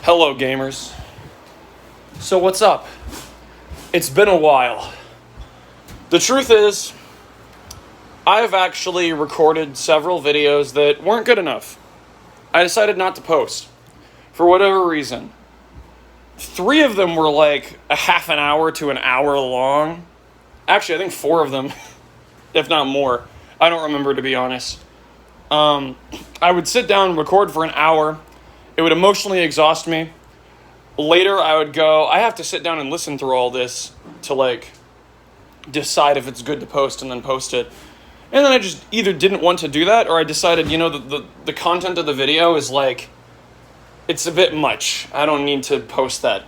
Hello, gamers. So what's up? It's been a while. The truth is, I've actually recorded several videos that weren't good enough. I decided not to post, for whatever reason. 3 of them were like a half an hour to an hour long. Actually, I think 4 of them, if not more. I don't remember, to be honest. I would sit down and record for an hour. It would emotionally exhaust me. Later, I would go, I have to sit down and listen through all this to, decide if it's good to post and then post it. And then I just either didn't want to do that, or I decided, the content of the video is, it's a bit much. I don't need to post that.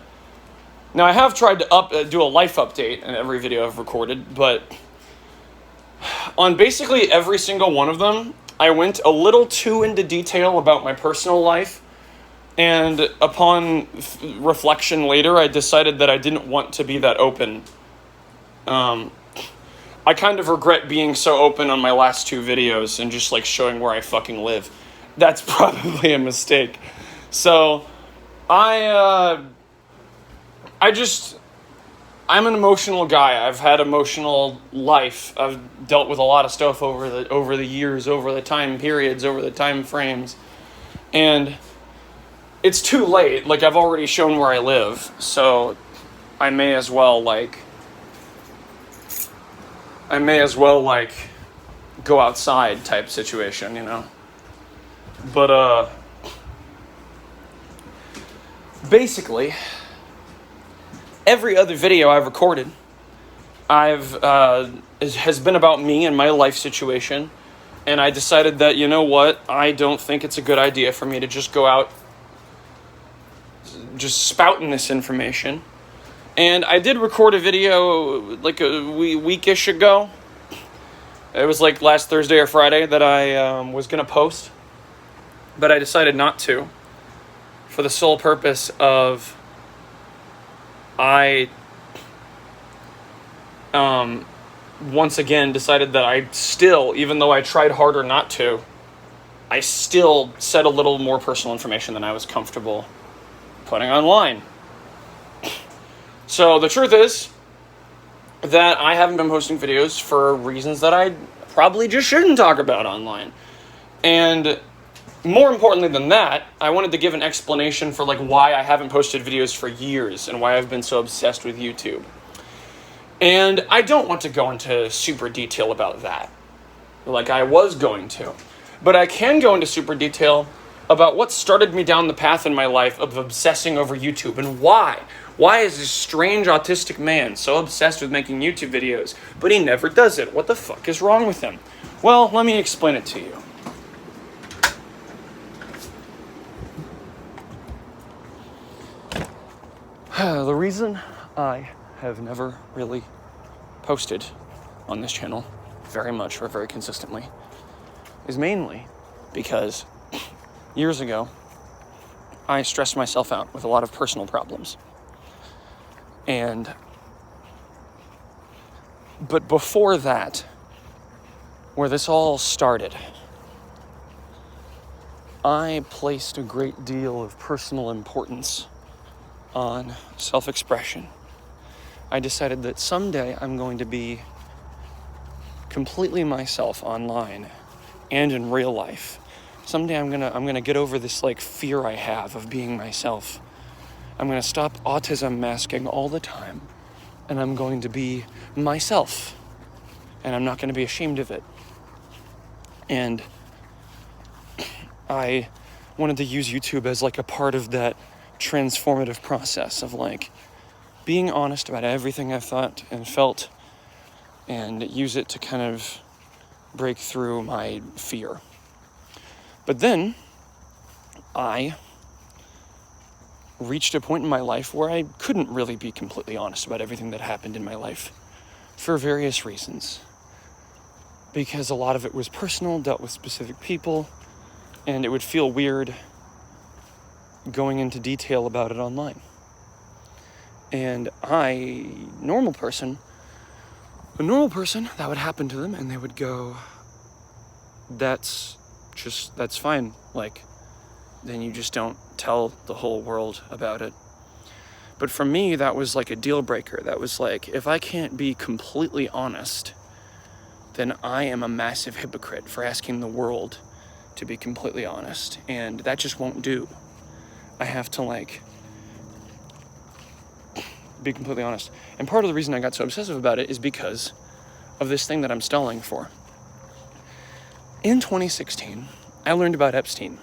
Now, I have tried to do a life update in every video I've recorded, but on basically every single one of them, I went a little too into detail about my personal life. And upon reflection later, I decided that I didn't want to be that open. I kind of regret being so open on my last 2 videos and just showing where I fucking live. That's probably a mistake. So, I'm an emotional guy. I've had emotional life. I've dealt with a lot of stuff over the years, over the time periods, over the time frames. And it's too late. I've already shown where I live, so I may as well go outside type situation, But basically, every other video I've recorded, has been about me and my life situation, and I decided that, you know what, I don't think it's a good idea for me to just go out just spouting this information. And I did record a video a weekish ago. It was last Thursday or Friday that I was going to post, but I decided not to, for the sole purpose of I once again decided that I still, even though I tried harder not to, I still said a little more personal information than I was comfortable putting online. So the truth is that I haven't been posting videos for reasons that I probably just shouldn't talk about online. And more importantly than that, I wanted to give an explanation for why I haven't posted videos for years and why I've been so obsessed with YouTube. And I don't want to go into super detail about that, like I was going to. But I can go into super detail about what started me down the path in my life of obsessing over YouTube and why. Why is this strange autistic man so obsessed with making YouTube videos, but he never does it? What the fuck is wrong with him? Well, let me explain it to you. The reason I have never really posted on this channel very much or very consistently is mainly because years ago, I stressed myself out with a lot of personal problems. But before that, where this all started, I placed a great deal of personal importance on self-expression. I decided that someday I'm going to be completely myself online and in real life. Someday I'm gonna get over this fear I have of being myself. I'm gonna stop autism masking all the time, and I'm going to be myself, and I'm not gonna be ashamed of it. And I wanted to use YouTube as a part of that transformative process of being honest about everything I thought and felt, and use it to kind of break through my fear. But then I reached a point in my life where I couldn't really be completely honest about everything that happened in my life for various reasons. Because a lot of it was personal, dealt with specific people, and it would feel weird going into detail about it online. And a normal person, that would happen to them, and they would go, that's fine. then you just don't tell the whole world about it. But for me, that was like a deal breaker. That was like, if I can't be completely honest, then I am a massive hypocrite for asking the world to be completely honest. And that just won't do. I have to like be completely honest. And part of the reason I got so obsessive about it is because of this thing that I'm stalling for. In 2016, I learned about Epstein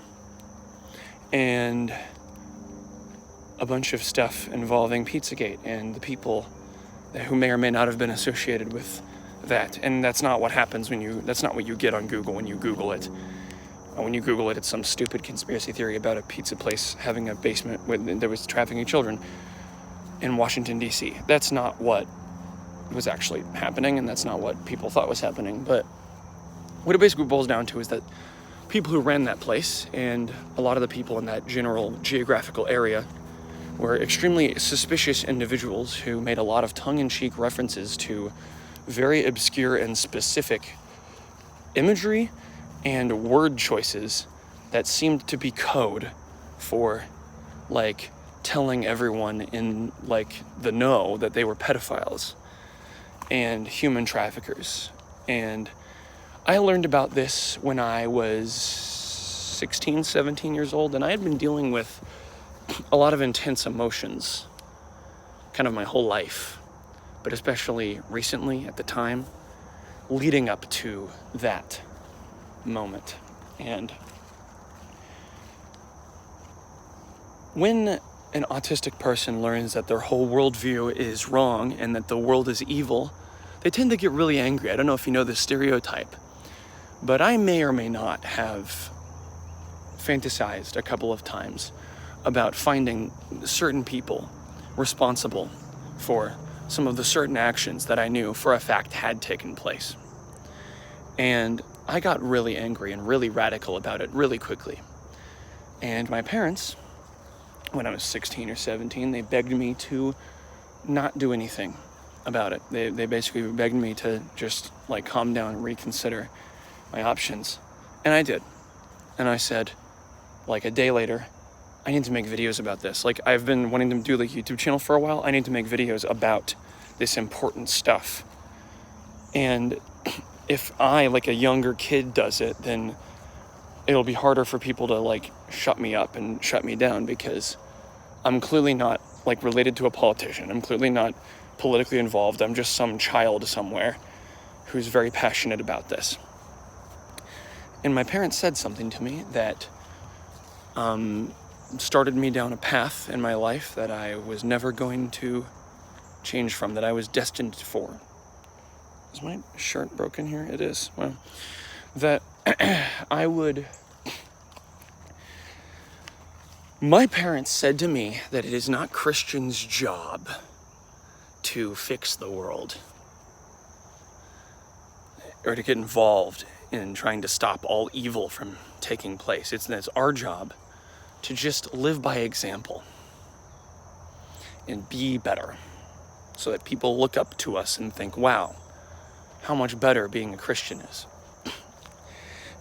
and a bunch of stuff involving Pizzagate and the people who may or may not have been associated with that. And that's not what happens that's not what you get on Google when you Google it. When you Google it, it's some stupid conspiracy theory about a pizza place having a basement where there was trafficking children in Washington, D.C. That's not what was actually happening, and that's not what people thought was happening. But what it basically boils down to is that people who ran that place and a lot of the people in that general geographical area were extremely suspicious individuals who made a lot of tongue-in-cheek references to very obscure and specific imagery and word choices that seemed to be code for, like, telling everyone in, like, the know that they were pedophiles and human traffickers. And I learned about this when I was 16, 17 years old, and I had been dealing with a lot of intense emotions kind of my whole life, but especially recently at the time, leading up to that moment. And when an autistic person learns that their whole worldview is wrong and that the world is evil, they tend to get really angry. I don't know if you know this stereotype, but I may or may not have fantasized a couple of times about finding certain people responsible for some of the certain actions that I knew for a fact had taken place. And I got really angry and really radical about it really quickly. And my parents, when I was 16 or 17, they begged me to not do anything about it. They basically begged me to just like calm down and reconsider my options. And I did. And I said, like a day later, I need to make videos about this. Like, I've been wanting to do like a YouTube channel for a while. I need to make videos about this important stuff. And if I, like a younger kid, does it, then it'll be harder for people to like shut me up and shut me down, because I'm clearly not like related to a politician. I'm clearly not politically involved. I'm just some child somewhere who's very passionate about this. And my parents said something to me that started me down a path in my life that I was never going to change from, that I was destined for. Is my shirt broken here? It is. Well, that my parents said to me that it is not Christians' job to fix the world or to get involved in trying to stop all evil from taking place. It's our job to just live by example and be better, so that people look up to us and think, wow, how much better being a Christian is.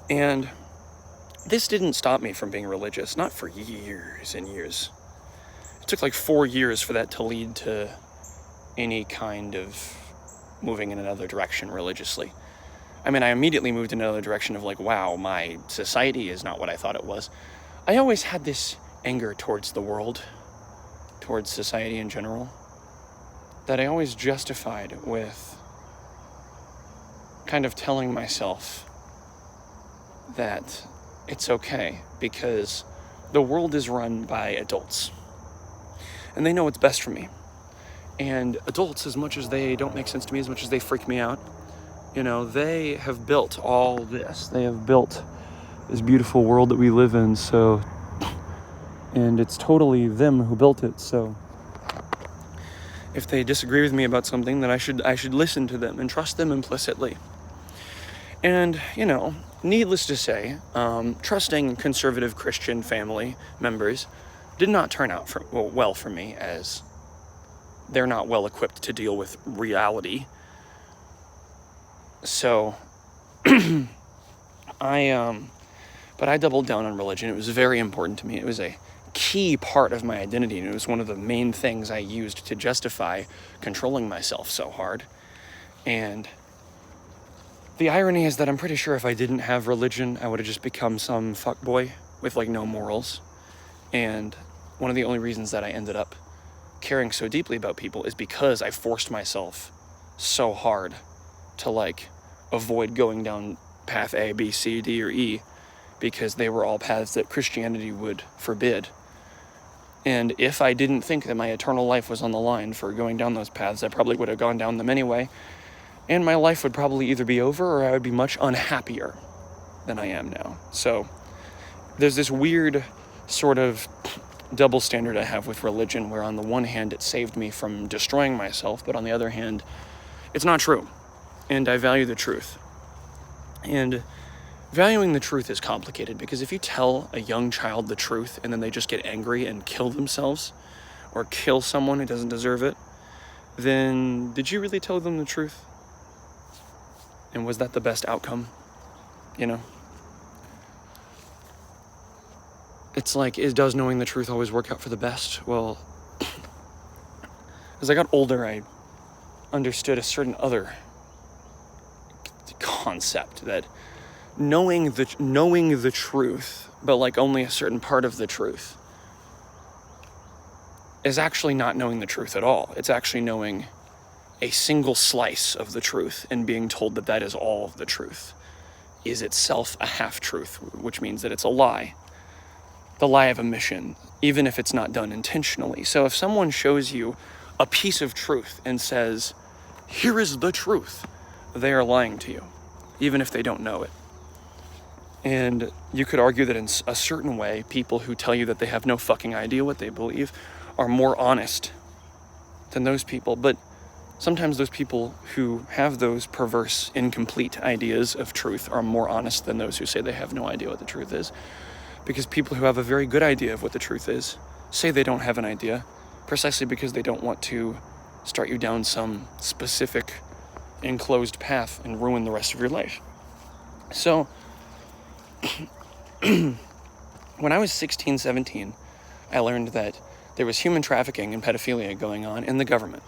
And this didn't stop me from being religious, not for years and years. It took like 4 years for that to lead to any kind of moving in another direction religiously. I mean, I immediately moved in another direction of like, wow, my society is not what I thought it was. I always had this anger towards the world, towards society in general, that I always justified with kind of telling myself that it's okay, because the world is run by adults and they know what's best for me. And adults, as much as they don't make sense to me, as much as they freak me out, you know, they have built all this. They have built this beautiful world that we live in, and it's totally them who built it. So if they disagree with me about something, then I should listen to them and trust them implicitly. And, you know, needless to say, trusting conservative Christian family members did not turn out well for me, as they're not well equipped to deal with reality. So, by But I doubled down on religion. It was very important to me. It was a key part of my identity, and it was one of the main things I used to justify controlling myself so hard. And the irony is that I'm pretty sure if I didn't have religion, I would have just become some fuckboy with like no morals. And one of the only reasons that I ended up caring so deeply about people is because I forced myself so hard to like avoid going down path A, B, C, D, or E, because they were all paths that Christianity would forbid. And if I didn't think that my eternal life was on the line for going down those paths, I probably would have gone down them anyway. And my life would probably either be over or I would be much unhappier than I am now. So there's this weird sort of double standard I have with religion, where on the one hand it saved me from destroying myself, but on the other hand, it's not true. And I value the truth. And valuing the truth is complicated, because if you tell a young child the truth and then they just get angry and kill themselves or kill someone who doesn't deserve it, then did you really tell them the truth? And was that the best outcome? You know? It's like, does knowing the truth always work out for the best? Well, as I got older, I understood a certain other concept, that knowing the truth, but like only a certain part of the truth, is actually not knowing the truth at all. It's actually knowing a single slice of the truth and being told that that is all of the truth is itself a half-truth, which means that it's a lie. The lie of omission, even if it's not done intentionally. So if someone shows you a piece of truth and says, here is the truth, they are lying to you, even if they don't know it. And you could argue that in a certain way, people who tell you that they have no fucking idea what they believe are more honest than those people. But sometimes those people who have those perverse, incomplete ideas of truth are more honest than those who say they have no idea what the truth is. Because people who have a very good idea of what the truth is say they don't have an idea, precisely because they don't want to start you down some specific enclosed path and ruin the rest of your life. So, when I was 16, 17, I learned that there was human trafficking and pedophilia going on in the government.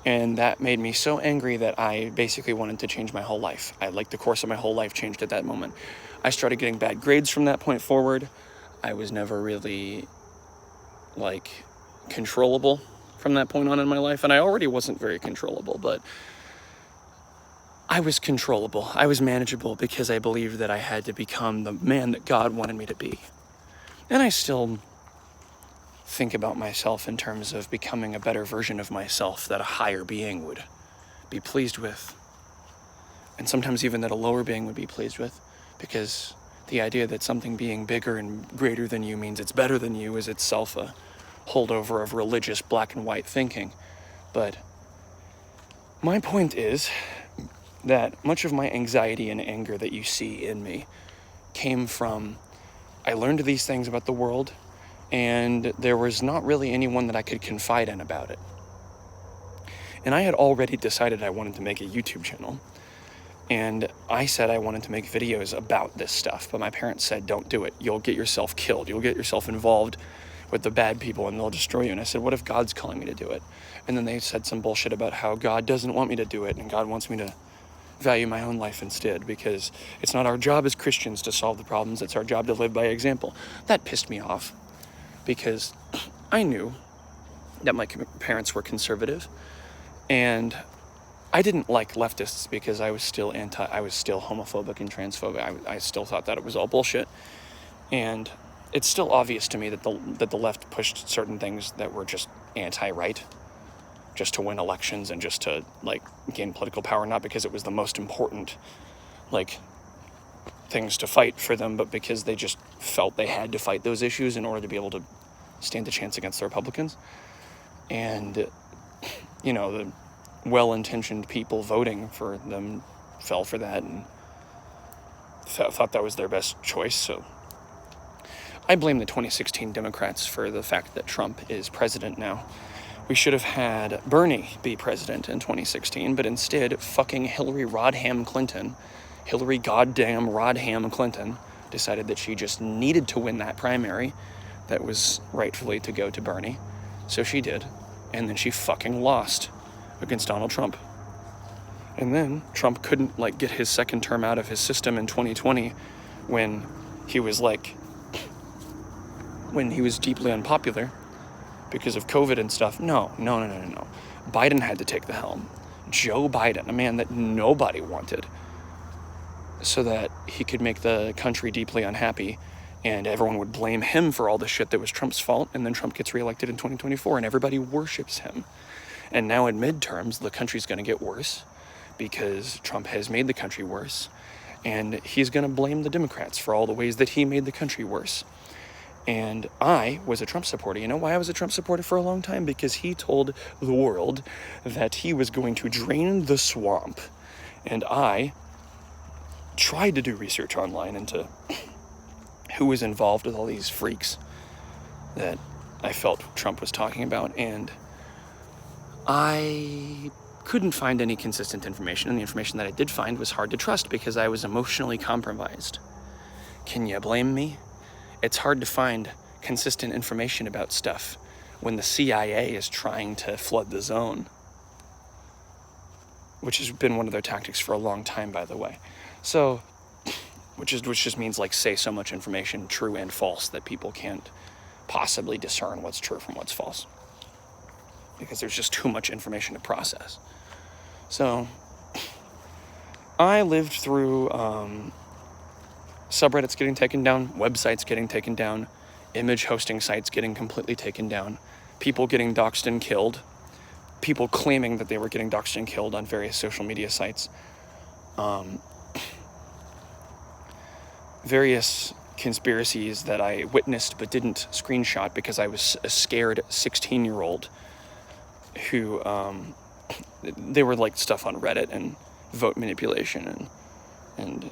And that made me so angry that I basically wanted to change my whole life. The course of my whole life changed at that moment. I started getting bad grades from that point forward. I was never really, controllable from that point on in my life. And I already wasn't very controllable, but I was controllable. I was manageable because I believed that I had to become the man that God wanted me to be. And I still think about myself in terms of becoming a better version of myself that a higher being would be pleased with. And sometimes even that a lower being would be pleased with, because the idea that something being bigger and greater than you means it's better than you is itself a holdover of religious black and white thinking. But my point is that much of my anxiety and anger that you see in me came from, I learned these things about the world, and there was not really anyone that I could confide in about it. And I had already decided I wanted to make a YouTube channel. And I said I wanted to make videos about this stuff, but my parents said, don't do it. You'll get yourself killed. You'll get yourself involved with the bad people and they'll destroy you. And I said, what if God's calling me to do it? And then they said some bullshit about how God doesn't want me to do it and God wants me to value my own life instead, because it's not our job as Christians to solve the problems. It's our job to live by example. That pissed me off, because I knew that my parents were conservative, and I didn't like leftists because I was still homophobic and transphobic. I still thought that it was all bullshit. And it's still obvious to me that the left pushed certain things that were just anti-right, just to win elections and just to gain political power, not because it was the most important things to fight for them, but because they just felt they had to fight those issues in order to be able to stand a chance against the Republicans. And the well-intentioned people voting for them fell for that and thought that was their best choice. So I blame the 2016 Democrats for the fact that Trump is president now. We should have had Bernie be president in 2016, but instead fucking Hillary goddamn Rodham Clinton decided that she just needed to win that primary that was rightfully to go to Bernie. So she did. And then she fucking lost against Donald Trump. And then Trump couldn't, like, get his second term out of his system in 2020 when he was deeply unpopular because of COVID and stuff. No. Biden had to take the helm. Joe Biden, a man that nobody wanted, so that he could make the country deeply unhappy, and everyone would blame him for all the shit that was Trump's fault, and then Trump gets reelected in 2024, and everybody worships him. And now in midterms, the country's going to get worse, because Trump has made the country worse, and he's going to blame the Democrats for all the ways that he made the country worse. And I was a Trump supporter. You know why I was a Trump supporter for a long time? Because he told the world that he was going to drain the swamp. And I tried to do research online into who was involved with all these freaks that I felt Trump was talking about. And I couldn't find any consistent information. And the information that I did find was hard to trust because I was emotionally compromised. Can you blame me? It's hard to find consistent information about stuff when the CIA is trying to flood the zone, which has been one of their tactics for a long time, by the way. So, which just means, like, say so much information, true and false, that people can't possibly discern what's true from what's false, because there's just too much information to process. So, I lived through subreddits getting taken down, websites getting taken down, image hosting sites getting completely taken down, people getting doxxed and killed, people claiming that they were getting doxxed and killed on various social media sites, various conspiracies that I witnessed but didn't screenshot because I was a scared 16-year-old who, they were like stuff on Reddit and vote manipulation and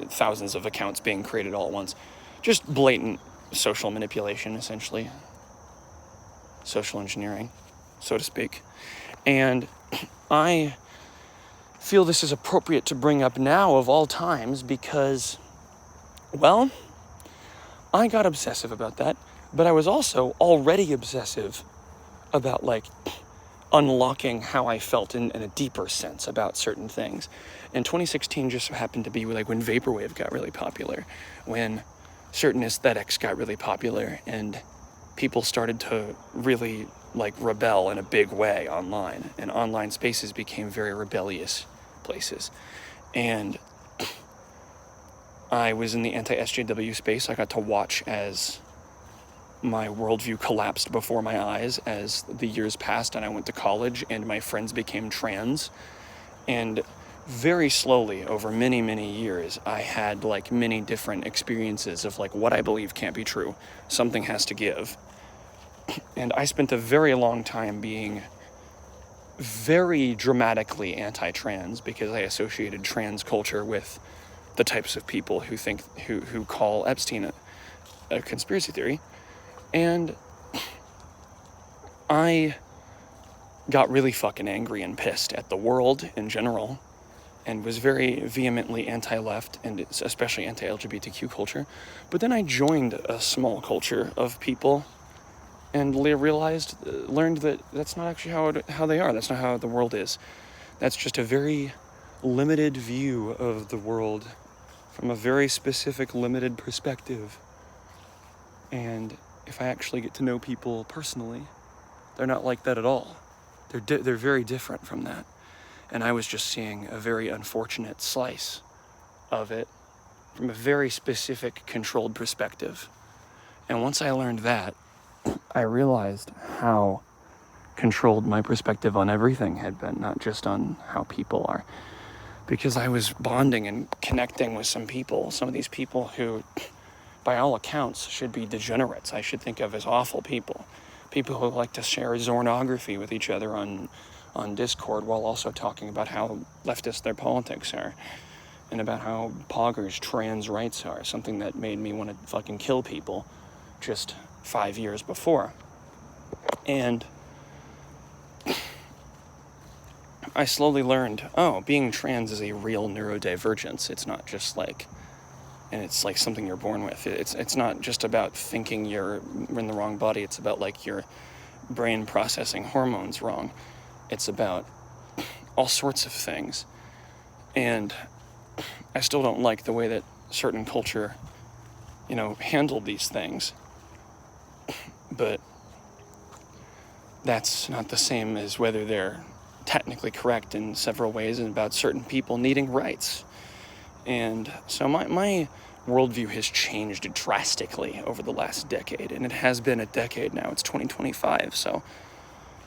thousands of accounts being created all at once. Just blatant social manipulation, essentially. Social engineering, so to speak. And I feel this is appropriate to bring up now of all times because, well, I got obsessive about that, but I was also already obsessive about, like, unlocking how I felt in a deeper sense about certain things. And 2016 just happened to be like when Vaporwave got really popular, when certain aesthetics got really popular, and people started to really, like, rebel in a big way online, and online spaces became very rebellious places. And I was in the anti-SJW space. I got to watch as my worldview collapsed before my eyes as the years passed and I went to college and my friends became trans. And very slowly, over many, many years, I had, like, many different experiences of, like, what I believe can't be true. Something has to give. And I spent a very long time being very dramatically anti-trans because I associated trans culture with the types of people who call Epstein a conspiracy theory. And I got really fucking angry and pissed at the world in general, and was very vehemently anti-left, and especially anti-LGBTQ culture. But then I joined a small culture of people and learned that that's not actually how they are. That's not how the world is. That's just a very limited view of the world from a very specific, limited perspective. And if I actually get to know people personally, they're not like that at all. They're very different from that. And I was just seeing a very unfortunate slice of it from a very specific, controlled perspective. And once I learned that, I realized how controlled my perspective on everything had been, not just on how people are. Because I was bonding and connecting with some of these people who, by all accounts, should be degenerates. I should think of as awful people. People who like to share zornography with each other on Discord while also talking about how leftist their politics are and about how poggers trans rights are, something that made me want to fucking kill people just 5 years before. And I slowly learned, being trans is a real neurodivergence. It's not just like and it's like something you're born with. It's not just about thinking you're in the wrong body. It's about like your brain processing hormones wrong. It's about all sorts of things. And I still don't like the way that certain culture, handled these things. But that's not the same as whether they're technically correct in several ways, and about certain people needing rights. And so my worldview has changed drastically over the last decade, and it has been a decade now. It's 2025, so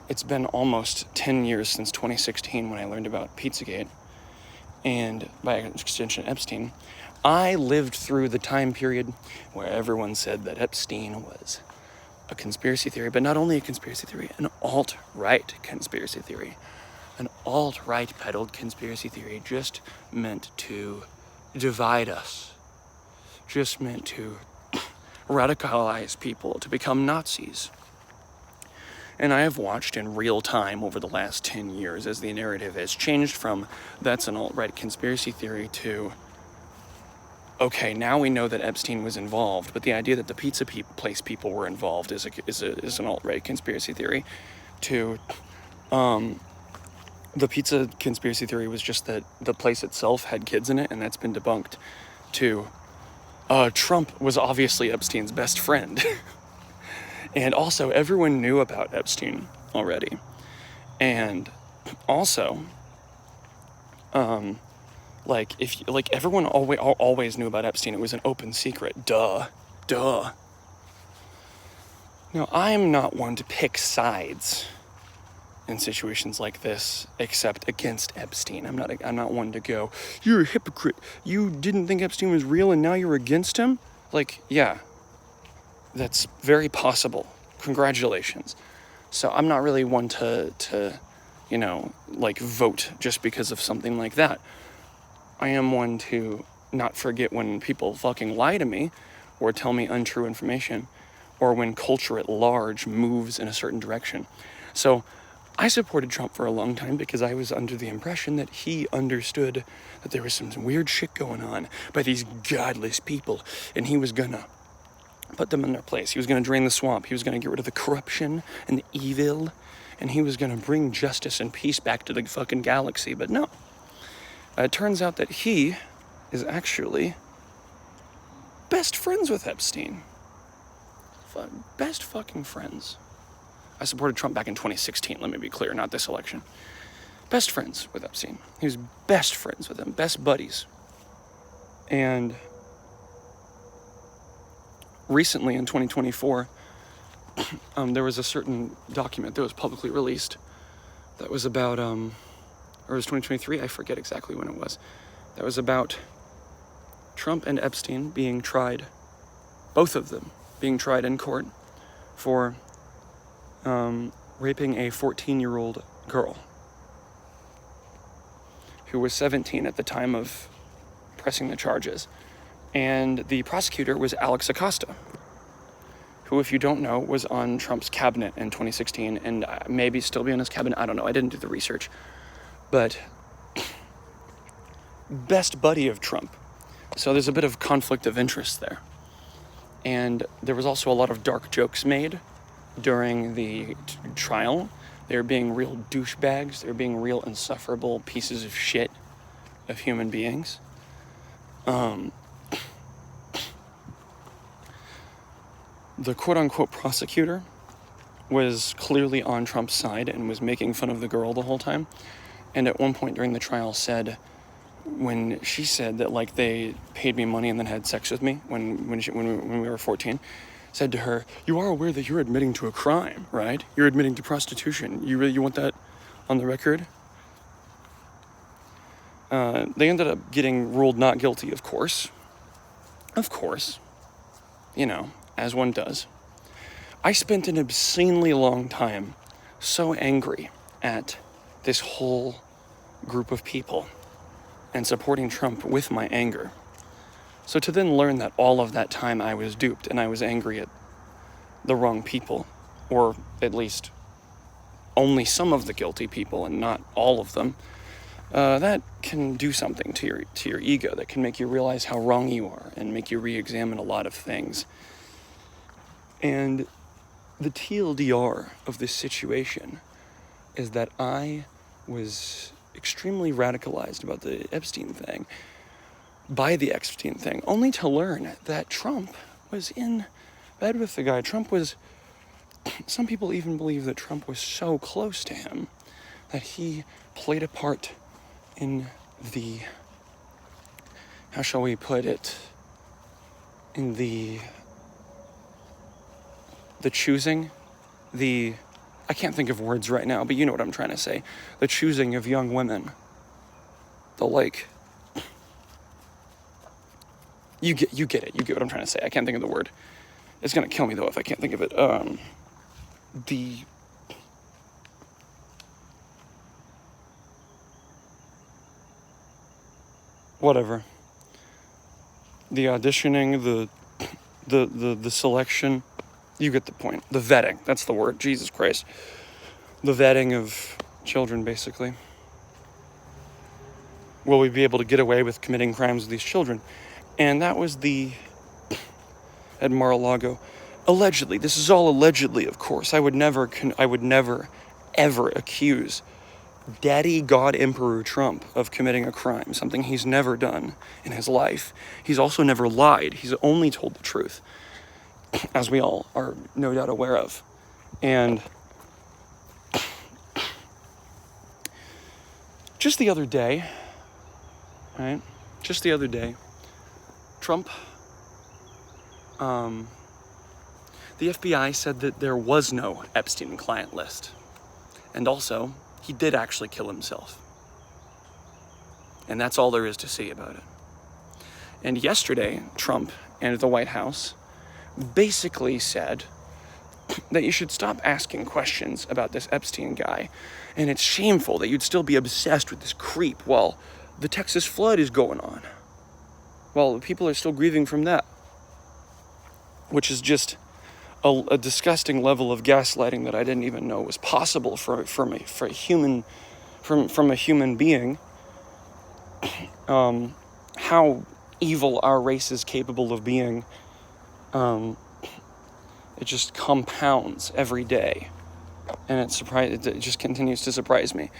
it's been almost 10 years since 2016 when I learned about Pizzagate, and by extension Epstein. I lived through the time period where everyone said that Epstein was a conspiracy theory, but not only a conspiracy theory, an alt-right conspiracy theory. An alt-right peddled conspiracy theory just meant to divide us, just meant to radicalize people to become Nazis. And I have watched in real time over the last 10 years as the narrative has changed from that's an alt-right conspiracy theory to, okay, now we know that Epstein was involved, but the idea that the pizza place people were involved is an alt-right conspiracy theory, to the pizza conspiracy theory was just that the place itself had kids in it, and that's been debunked, to Trump was obviously Epstein's best friend. And also, everyone knew about Epstein already. And also, everyone always knew about Epstein. It was an open secret. Duh. Now, I'm not one to pick sides in situations like this, except against Epstein. I'm not one to go, you're a hypocrite. You didn't think Epstein was real and now you're against him? Yeah, that's very possible. Congratulations. So I'm not really one to vote just because of something like that. I am one to not forget when people fucking lie to me or tell me untrue information, or when culture at large moves in a certain direction. So I supported Trump for a long time because I was under the impression that he understood that there was some weird shit going on by these godless people, and he was gonna put them in their place. He was gonna drain the swamp. He was gonna get rid of the corruption and the evil, and he was gonna bring justice and peace back to the fucking galaxy. But no. It turns out that he is actually best friends with Epstein. Best fucking friends. I supported Trump back in 2016, let me be clear, not this election. Best friends with Epstein. He was best friends with him, best buddies. And recently in 2024, there was a certain document that was publicly released that was about, or it was 2023, I forget exactly when it was, that was about Trump and Epstein being tried, both of them being tried in court for raping a 14-year-old girl who was 17 at the time of pressing the charges. And the prosecutor was Alex Acosta, who, if you don't know, was on Trump's cabinet in 2016 and maybe still be on his cabinet. I don't know. I didn't do the research. But best buddy of Trump. So there's a bit of conflict of interest there. And there was also a lot of dark jokes made during the trial. They were being real douchebags. They were being real insufferable pieces of shit of human beings. The quote-unquote prosecutor was clearly on Trump's side and was making fun of the girl the whole time. And at one point during the trial said, when she said that they paid me money and then had sex with me when we were 14, said to her, "You are aware that you're admitting to a crime, right? You're admitting to prostitution. You want that on the record?" They ended up getting ruled not guilty, of course. Of course. As one does. I spent an obscenely long time so angry at this whole group of people and supporting Trump with my anger. So to then learn that all of that time I was duped and I was angry at the wrong people, or at least only some of the guilty people and not all of them, that can do something to your ego, that can make you realize how wrong you are and make you re-examine a lot of things. And the TLDR of this situation is that I was extremely radicalized about the Epstein thing, only to learn that Trump was in bed with the guy. Some people even believe that Trump was so close to him that he played a part in the, how shall we put it, in the choosing, I can't think of words right now, but you know what I'm trying to say, the choosing of young women. You get it, you get what I'm trying to say. I can't think of the word. It's gonna kill me though if I can't think of it. Whatever. The auditioning, the selection, you get the point. The vetting, that's the word, Jesus Christ. The vetting of children, basically. Will we be able to get away with committing crimes with these children? And that was at Mar-a-Lago. Allegedly, this is all allegedly, of course. I would never, ever accuse Daddy God Emperor Trump of committing a crime, something he's never done in his life. He's also never lied. He's only told the truth, as we all are no doubt aware of. And just the other day, Trump, the FBI said that there was no Epstein client list. And also, he did actually kill himself. And that's all there is to say about it. And yesterday, Trump and the White House basically said that you should stop asking questions about this Epstein guy. And it's shameful that you'd still be obsessed with this creep while the Texas flood is going on. While people are still grieving from that. Which is just a disgusting level of gaslighting that I didn't even know was possible from a human being. How evil our race is capable of being. It just compounds every day, and it just continues to surprise me.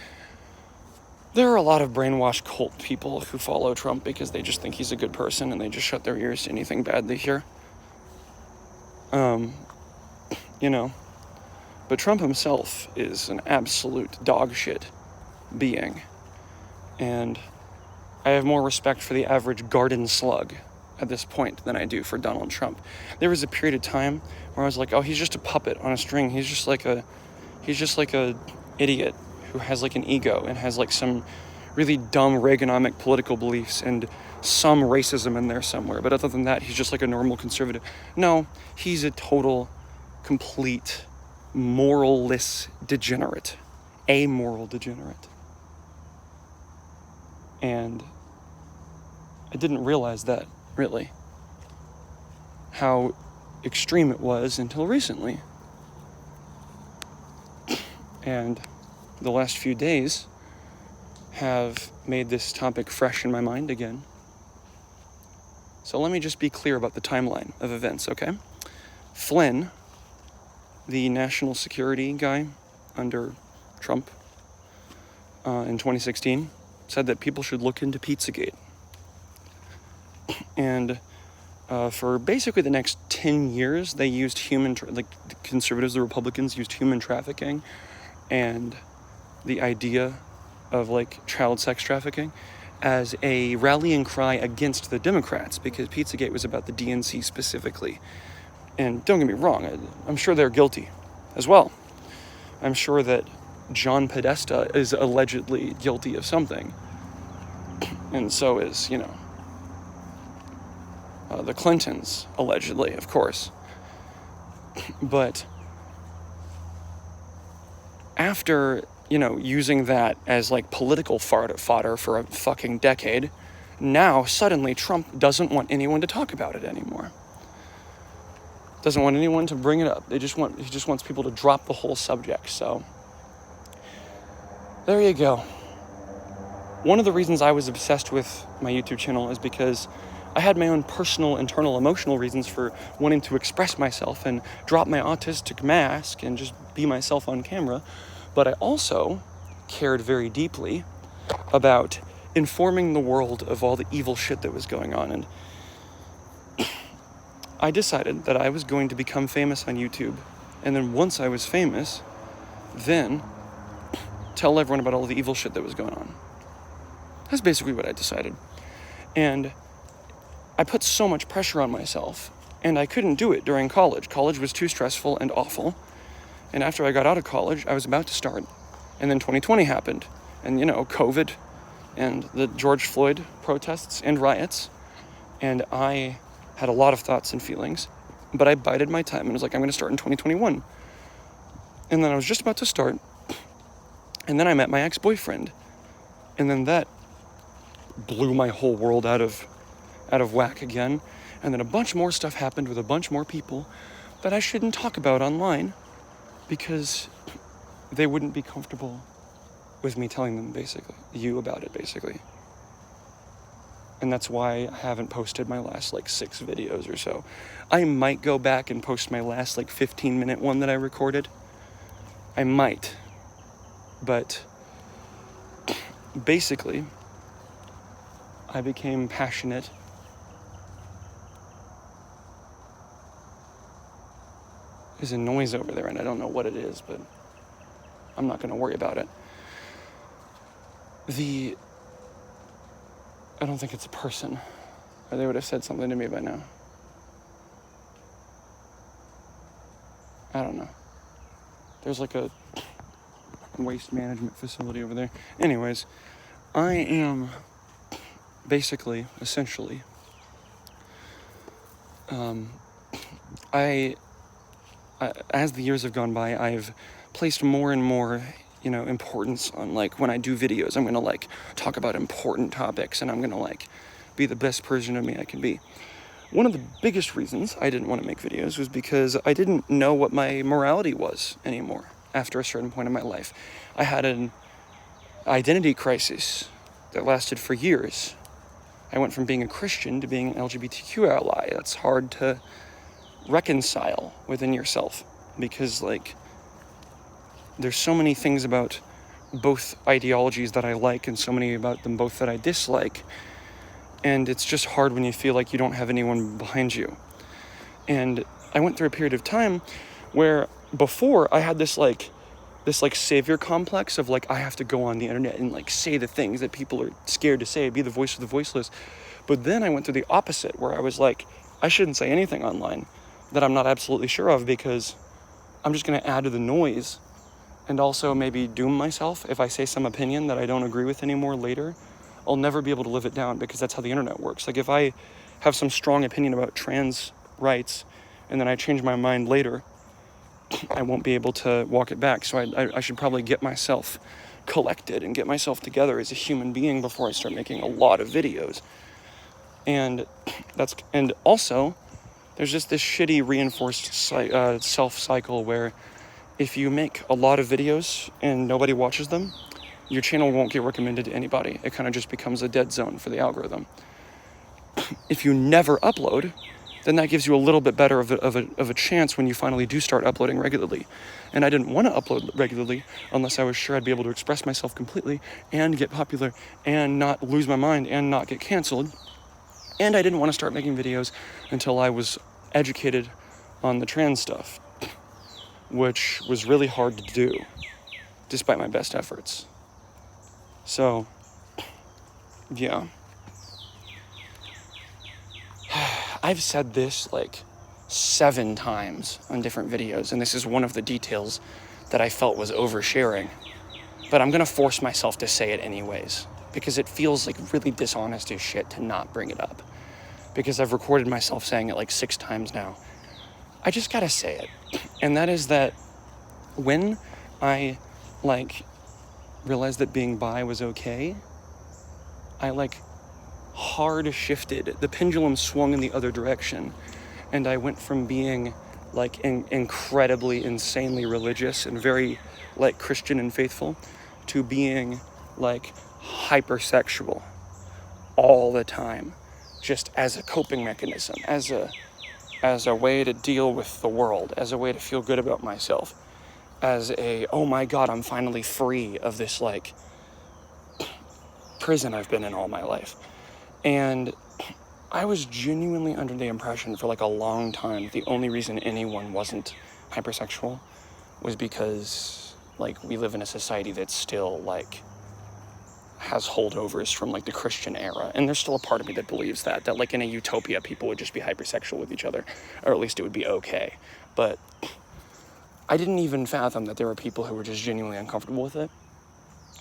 There are a lot of brainwashed cult people who follow Trump because they just think he's a good person and they just shut their ears to anything bad they hear. But Trump himself is an absolute dogshit being. And I have more respect for the average garden slug at this point than I do for Donald Trump. There was a period of time where I was like, oh, he's just a puppet on a string. He's just like a idiot who has like an ego and has like some really dumb Reaganomic political beliefs and some racism in there somewhere. But other than that, he's just like a normal conservative. No, he's a total, complete, moralless degenerate. Amoral degenerate. And I didn't realize that, really. How extreme it was until recently. And the last few days have made this topic fresh in my mind again. So let me just be clear about the timeline of events, okay? Flynn, the national security guy under Trump in 2016, said that people should look into Pizzagate. And for basically the next 10 years, they used the conservatives, the Republicans, used human trafficking and the idea of like child sex trafficking as a rallying cry against the Democrats, because Pizzagate was about the DNC specifically. And don't get me wrong, I'm sure they're guilty as well. I'm sure that John Podesta is allegedly guilty of something. And so is, the Clintons, allegedly, of course. But after, using that as like political fodder for a fucking decade, now suddenly Trump doesn't want anyone to talk about it anymore. Doesn't want anyone to bring it up. He just wants people to drop the whole subject. So there you go. one of the reasons I was obsessed with my YouTube channel is because I had my own personal, internal, emotional reasons for wanting to express myself and drop my autistic mask and just be myself on camera. But I also cared very deeply about informing the world of all the evil shit that was going on. And I decided that I was going to become famous on YouTube. And then once I was famous, then tell everyone about all the evil shit that was going on. That's basically what I decided. And I put so much pressure on myself, and I couldn't do it during college. College was too stressful and awful. And after I got out of college, I was about to start. And then 2020 happened. And, COVID and the George Floyd protests and riots. And I had a lot of thoughts and feelings. But I bided my time and was like, I'm going to start in 2021. And then I was just about to start. And then I met my ex-boyfriend. And then that blew my whole world out of whack again. And then a bunch more stuff happened with a bunch more people that I shouldn't talk about online because they wouldn't be comfortable with me telling them you about it basically. And that's why I haven't posted my last 6 videos or so. I might go back and post my last 15-minute one that I recorded. I might. But basically, I became passionate There's a noise over there, and I don't know what it is, but I'm not going to worry about it. I don't think it's a person, or they would have said something to me by now. I don't know. There's a waste management facility over there. Anyways, I am essentially, as the years have gone by, I've placed more and more, importance on, when I do videos, I'm going to, talk about important topics, and I'm going to, be the best version of me I can be. One of the biggest reasons I didn't want to make videos was because I didn't know what my morality was anymore after a certain point in my life. I had an identity crisis that lasted for years. I went from being a Christian to being an LGBTQ ally. That's hard to reconcile within yourself because, there's so many things about both ideologies that I like and so many about them both that I dislike. And it's just hard when you feel like you don't have anyone behind you. And I went through a period of time where before I had this savior complex of I have to go on the internet and say the things that people are scared to say, be the voice of the voiceless. But then I went through the opposite where I was I shouldn't say anything online that I'm not absolutely sure of because I'm just going to add to the noise and also maybe doom myself if I say some opinion that I don't agree with anymore later. I'll never be able to live it down because that's how the internet works. If I have some strong opinion about trans rights and then I change my mind later, I won't be able to walk it back. So I should probably get myself collected and get myself together as a human being before I start making a lot of videos. And also, there's just this shitty reinforced self cycle where if you make a lot of videos and nobody watches them, your channel won't get recommended to anybody. It kind of just becomes a dead zone for the algorithm. If you never upload, then that gives you a little bit better of a chance when you finally do start uploading regularly. And I didn't want to upload regularly unless I was sure I'd be able to express myself completely and get popular and not lose my mind and not get canceled. And I didn't want to start making videos until I was educated on the trans stuff, which was really hard to do, despite my best efforts. So, yeah. I've said this 7 times on different videos, and this is one of the details that I felt was oversharing. But I'm gonna force myself to say it anyways, because it feels really dishonest as shit to not bring it up. Because I've recorded myself saying it 6 times now. I just gotta say it. And that is that when I realized that being bi was okay, I hard shifted. The pendulum swung in the other direction. And I went from being incredibly, insanely religious and very Christian and faithful to being hypersexual all the time, just as a coping mechanism, as a way to deal with the world, as a way to feel good about myself, as a, oh my God, I'm finally free of this, like, prison I've been in all my life. And I was genuinely under the impression for, like, a long time the only reason anyone wasn't hypersexual was because, like, we live in a society that's still, like, has holdovers from, like, the Christian era. And there's still a part of me that believes that, like, in a utopia, people would just be hypersexual with each other, or at least it would be okay. But I didn't even fathom that there were people who were just genuinely uncomfortable with it.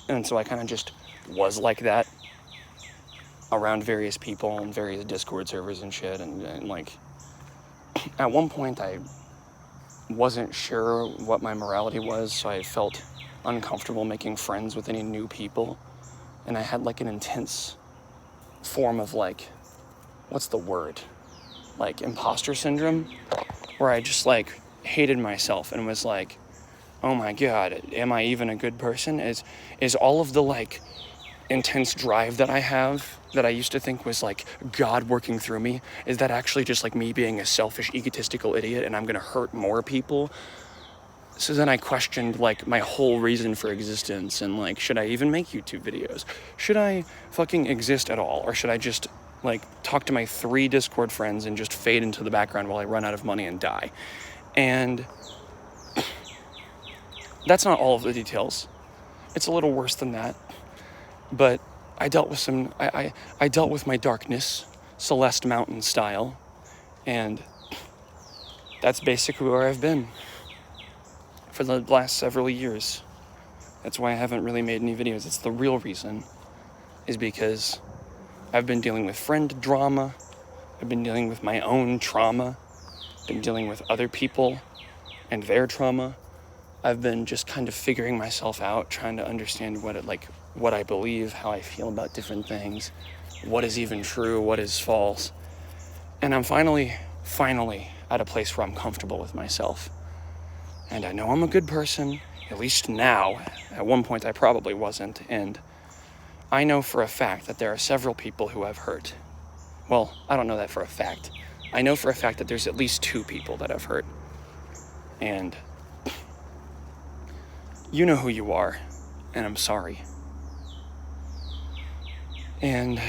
And so I kind of just was like that around various people and various Discord servers and shit. And like, at one point I wasn't sure what my morality was, so I felt uncomfortable making friends with any new people. And I had, like, an intense form of, like, what's the word? Like, imposter syndrome, where I just, like, hated myself and was like, oh my God, am I even a good person? Is all of the, like, intense drive that I have, that I used to think was, like, God working through me, is that actually just, like, me being a selfish, egotistical idiot and I'm gonna hurt more people? So then I questioned, like, my whole reason for existence, and, like, should I even make YouTube videos? Should I fucking exist at all? Or should I just, like, talk to my 3 Discord friends and just fade into the background while I run out of money and die? And that's not all of the details. It's a little worse than that. But I dealt with I dealt with my darkness, Celeste Mountain style, and that's basically where I've been for the last several years. That's why I haven't really made any videos. It's the real reason, is because I've been dealing with friend drama, I've been dealing with my own trauma, been dealing with other people and their trauma. I've been just kind of figuring myself out, trying to understand what I believe, how I feel about different things, what is even true, what is false. And I'm finally at a place where I'm comfortable with myself. And I know I'm a good person, at least now. At one point I probably wasn't, and I know for a fact that there are several people who I've hurt. Well, I don't know that for a fact. I know for a fact that there's at least 2 people that I've hurt. And you know who you are, and I'm sorry. And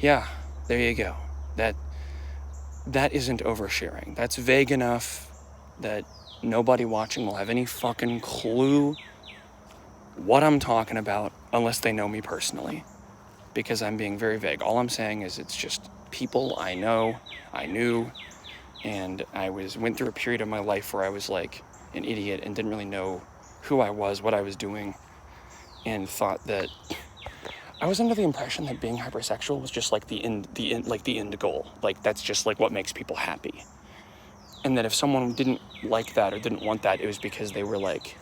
yeah, there you go. That isn't oversharing. That's vague enough that nobody watching will have any fucking clue what I'm talking about unless they know me personally, because I'm being very vague. All I'm saying is it's just people I know, I knew, and I went through a period of my life where I was like an idiot and didn't really know who I was, what I was doing, and thought that I was under the impression that being hypersexual was just like the end goal. Like, that's just like what makes people happy. And that if someone didn't like that or didn't want that, it was because they were, like,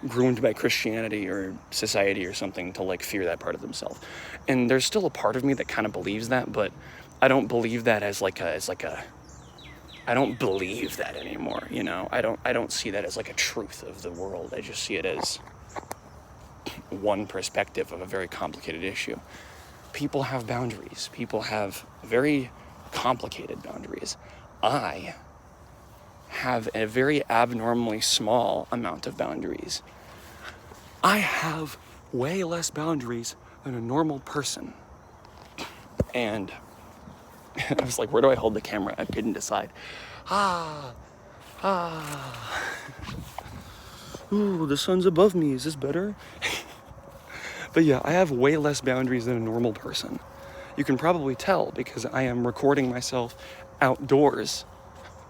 groomed by Christianity or society or something to, like, fear that part of themselves. And there's still a part of me that kind of believes that, but I don't believe that as I don't believe that anymore, you know? I don't see that as, like, a truth of the world. I just see it as one perspective of a very complicated issue. People have boundaries. People have very complicated boundaries. I have a very abnormally small amount of boundaries. I have way less boundaries than a normal person. And I was like, where do I hold the camera? I couldn't decide. Ooh, the sun's above me. Is this better? But yeah, I have way less boundaries than a normal person. You can probably tell because I am recording myself outdoors,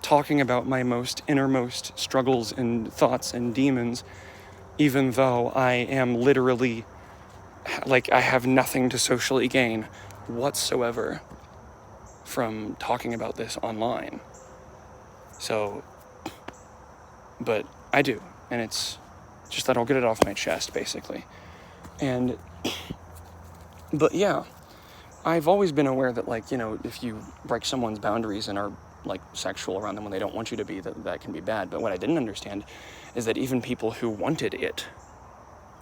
talking about my most innermost struggles and thoughts and demons, even though I am literally, like, I have nothing to socially gain whatsoever from talking about this online. So, but I do, and it's just that I'll get it off my chest, basically. And, but yeah, I've always been aware that, like, you know, if you break someone's boundaries and are, like, sexual around them when they don't want you to be, that can be bad. But what I didn't understand is that even people who wanted it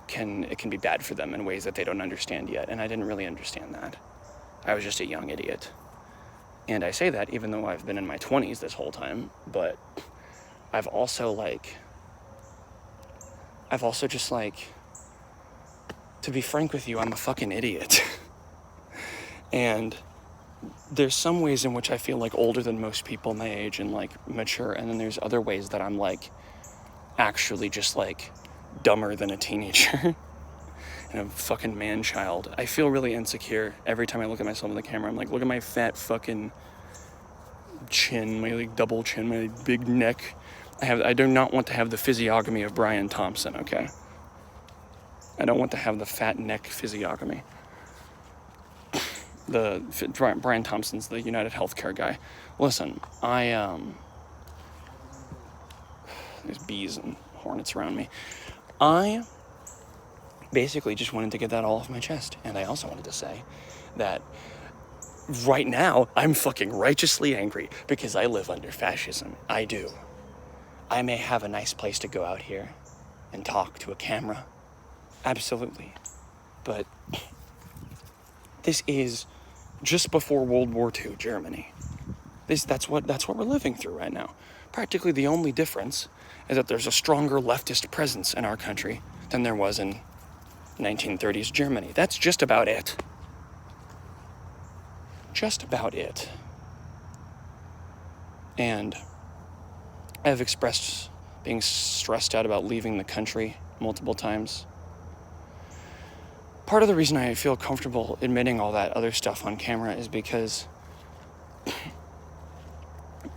it can be bad for them in ways that they don't understand yet. And I didn't really understand that. I was just a young idiot. And I say that even though I've been in my 20s this whole time, but I've also just to be frank with you, I'm a fucking idiot. And there's some ways in which I feel like older than most people my age and like mature, and then there's other ways that I'm like actually just like dumber than a teenager and a fucking man-child. I feel really insecure every time I look at myself in the camera. I'm like, look at my fat fucking chin, my like double chin, my big neck. I do not want to have the physiognomy of Brian Thompson, okay? I don't want to have the fat neck physiognomy. Brian Thompson's the United Healthcare guy. Listen, there's bees and hornets around me. I basically just wanted to get that all off my chest. And I also wanted to say that right now, I'm fucking righteously angry because I live under fascism. I do. I may have a nice place to go out here and talk to a camera. Absolutely. But this is just before World War II Germany. That's what we're living through right now. Practically the only difference is that there's a stronger leftist presence in our country than there was in 1930s Germany. That's just about it. Just about it. And I've expressed being stressed out about leaving the country multiple times. Part of the reason I feel comfortable admitting all that other stuff on camera is because,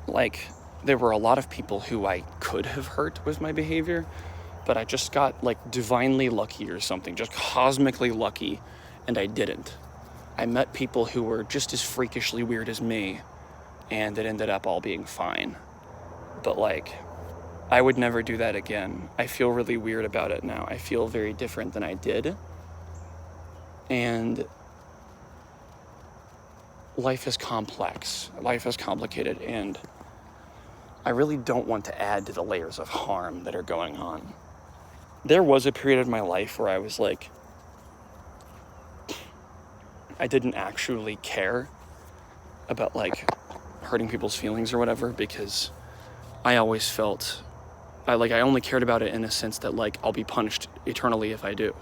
like, there were a lot of people who I could have hurt with my behavior, but I just got, like, divinely lucky or something, just cosmically lucky, and I didn't. I met people who were just as freakishly weird as me, and it ended up all being fine. But, like, I would never do that again. I feel really weird about it now. I feel very different than I did. And life is complex. Life is complicated, and I really don't want to add to the layers of harm that are going on. There was a period of my life where I was like, I didn't actually care about, like, hurting people's feelings or whatever, because I always felt, I only cared about it in a sense that, like, I'll be punished eternally if I do.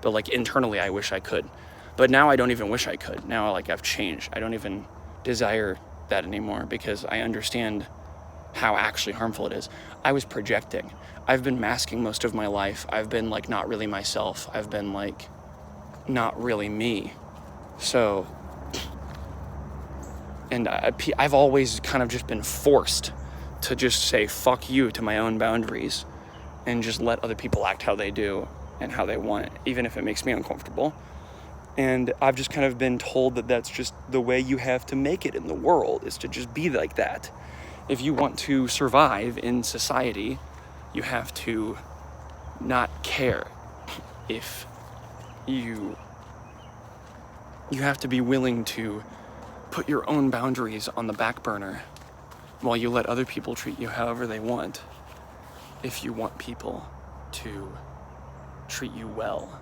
But, like, internally, I wish I could. But now I don't even wish I could. Now, like, I've changed. I don't even desire that anymore because I understand how actually harmful it is. I was projecting. I've been masking most of my life. I've been, like, not really myself. I've been, like, not really me. So, and I've always kind of just been forced to just say fuck you to my own boundaries and just let other people act how they do and how they want, even if it makes me uncomfortable. And I've just kind of been told that that's just the way you have to make it in the world, is to just be like that. If you want to survive in society, you have to not care. If you have to be willing to put your own boundaries on the back burner while you let other people treat you however they want, if you want people to treat you well.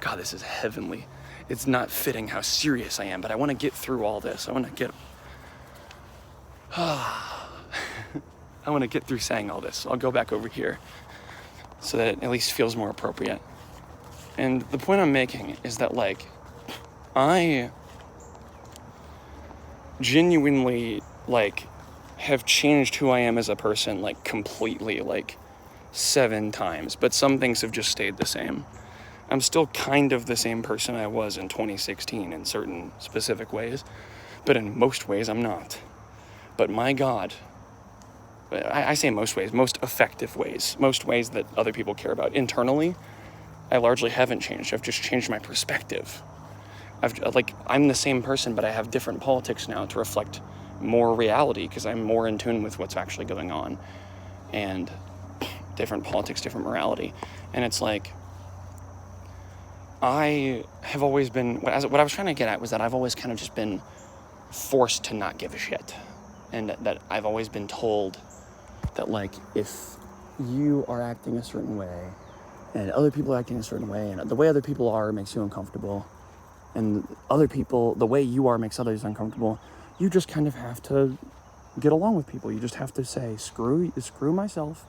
God, this is heavenly. It's not fitting how serious I am, but I want to get through all this. I want to get through saying all this. So I'll go back over here so that it at least feels more appropriate. And the point I'm making is that, like, I genuinely, like, have changed who I am as a person, like, completely, like, 7 times, but some things have just stayed the same. I'm still kind of the same person I was in 2016 in certain specific ways, but in most ways I'm not. But my God, I say most ways, most effective ways, most ways that other people care about. Internally, I largely haven't changed. I've just changed my perspective. I'm the same person, but I have different politics now to reflect more reality because I'm more in tune with what's actually going on. And different politics, different morality. And it's like, I have always been, what I was trying to get at was that I've always kind of just been forced to not give a shit. And that I've always been told that, like, if you are acting a certain way and other people are acting a certain way, and the way other people are makes you uncomfortable, and other people, the way you are makes others uncomfortable, you just kind of have to get along with people. You just have to say, screw myself.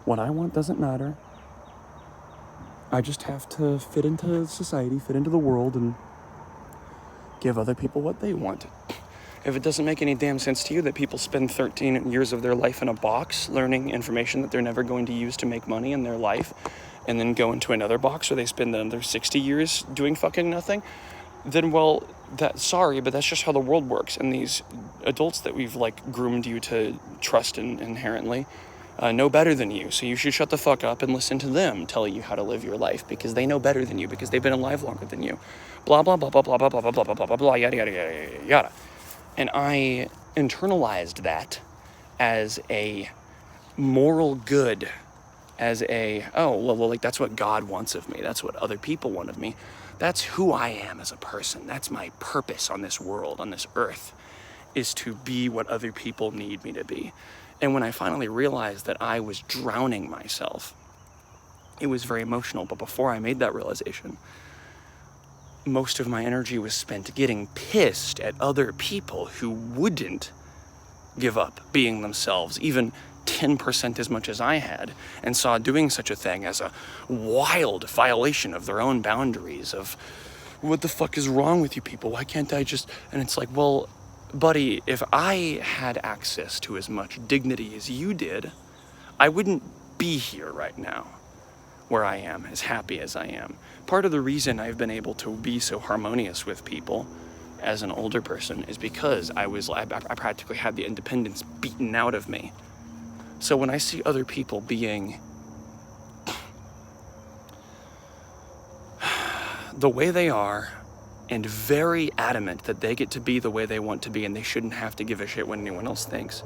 What I want doesn't matter. I just have to fit into society, fit into the world, and give other people what they want. If it doesn't make any damn sense to you that people spend 13 years of their life in a box learning information that they're never going to use to make money in their life, and then go into another box where they spend another 60 years doing fucking nothing, then, well, sorry, but that's just how the world works. And these adults that we've, like, groomed you to trust inherently know better than you. So you should shut the fuck up and listen to them tell you how to live your life, because they know better than you, because they've been alive longer than you. Blah, blah, blah, blah, blah, blah, blah, blah, blah, blah, blah, blah, yada, yada, yada, yada, yada. And I internalized that as a moral good, as a, oh, well, like, that's what God wants of me. That's what other people want of me. That's who I am as a person. That's my purpose on this world, on this earth, is to be what other people need me to be. And when I finally realized that I was drowning myself, it was very emotional. But before I made that realization, most of my energy was spent getting pissed at other people who wouldn't give up being themselves, even 10% as much as I had, and saw doing such a thing as a wild violation of their own boundaries of, what the fuck is wrong with you people? Why can't I just... And it's like, well, buddy, if I had access to as much dignity as you did, I wouldn't be here right now, where I am, as happy as I am. Part of the reason I've been able to be so harmonious with people as an older person is because I practically had the independence beaten out of me. So when I see other people being the way they are, and very adamant that they get to be the way they want to be and they shouldn't have to give a shit what anyone else thinks,